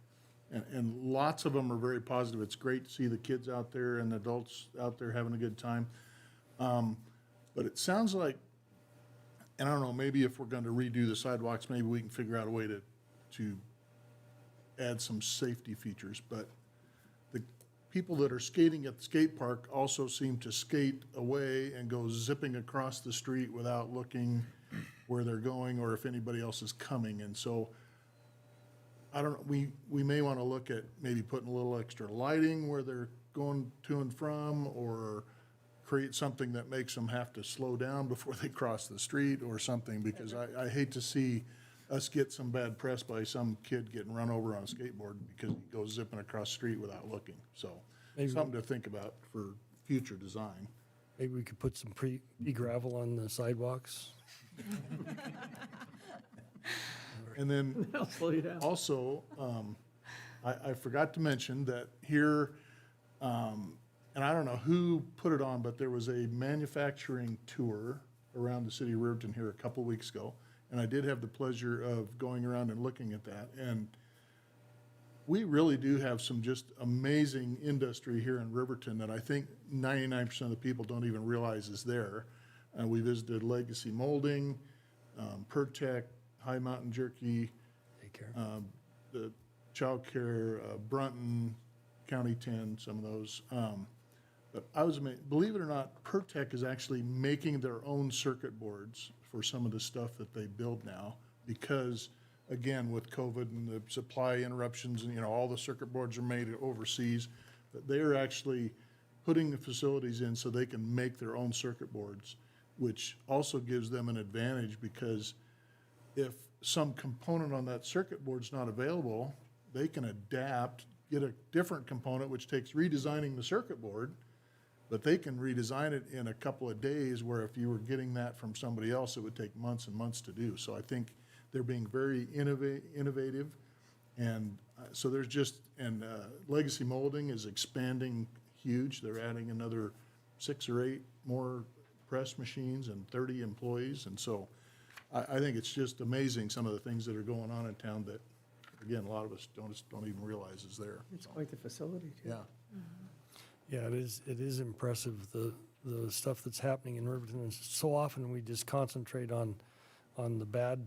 and lots of them are very positive. It's great to see the kids out there and the adults out there having a good time. But it sounds like, and I don't know, maybe if we're going to redo the sidewalks, maybe we can figure out a way to add some safety features. But the people that are skating at the skate park also seem to skate away and go zipping across the street without looking where they're going or if anybody else is coming. And so I don't know, we may want to look at maybe putting a little extra lighting where they're going to and from, or create something that makes them have to slow down before they cross the street or something, because I hate to see us get some bad press by some kid getting run over on a skateboard because he goes zipping across the street without looking. So Maybe- something to think about for future design. Maybe we could put some pea gravel on the sidewalks. And then I'll slow you down. also, I forgot to mention that here, and I don't know who put it on, but there was a manufacturing tour around the city of Riverton here a couple weeks ago. And I did have the pleasure of going around and looking at that. And we really do have some just amazing industry here in Riverton that I think 99% of the people don't even realize is there. We visited Legacy Molding, Pertec, High Mountain Jerky, the Child Care, Brunton, County 10, some of those. But I was amazed, believe it or not, Pertec is actually making their own circuit boards for some of the stuff that they build now because, again, with COVID and the supply interruptions and, all the circuit boards are made overseas, but they're actually putting the facilities in so they can make their own circuit boards, which also gives them an advantage because if some component on that circuit board's not available, they can adapt, get a different component, which takes redesigning the circuit board, but they can redesign it in a couple of days, where if you were getting that from somebody else, it would take months and months to do. So I think they're being very innovative. And so there's just, and Legacy Molding is expanding huge. They're adding another 6 or 8 more press machines and 30 employees. And so I think it's just amazing, some of the things that are going on in town that, again, a lot of us don't even realize is there. It's quite the facility, too. Yeah. Yeah, it is impressive, the stuff that's happening in Riverton. And so often we just concentrate on the bad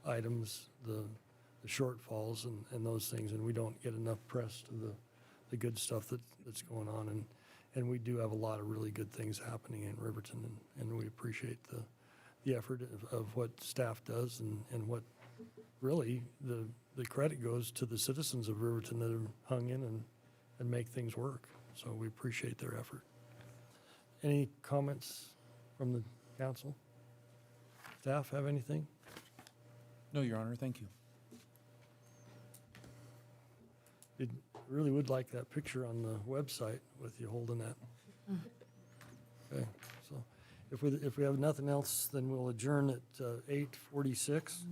items, the shortfalls and those things, and we don't get enough press to the good stuff that's going on. And we do have a lot of really good things happening in Riverton, and we appreciate the effort of what staff does and what really the credit goes to the citizens of Riverton that have hung in and make things work. So we appreciate their effort. Any comments from the council? Staff have anything? No, Your Honor, thank you. Really would like that picture on the website with you holding that. Okay, so if we have nothing else, then we'll adjourn at 8:46.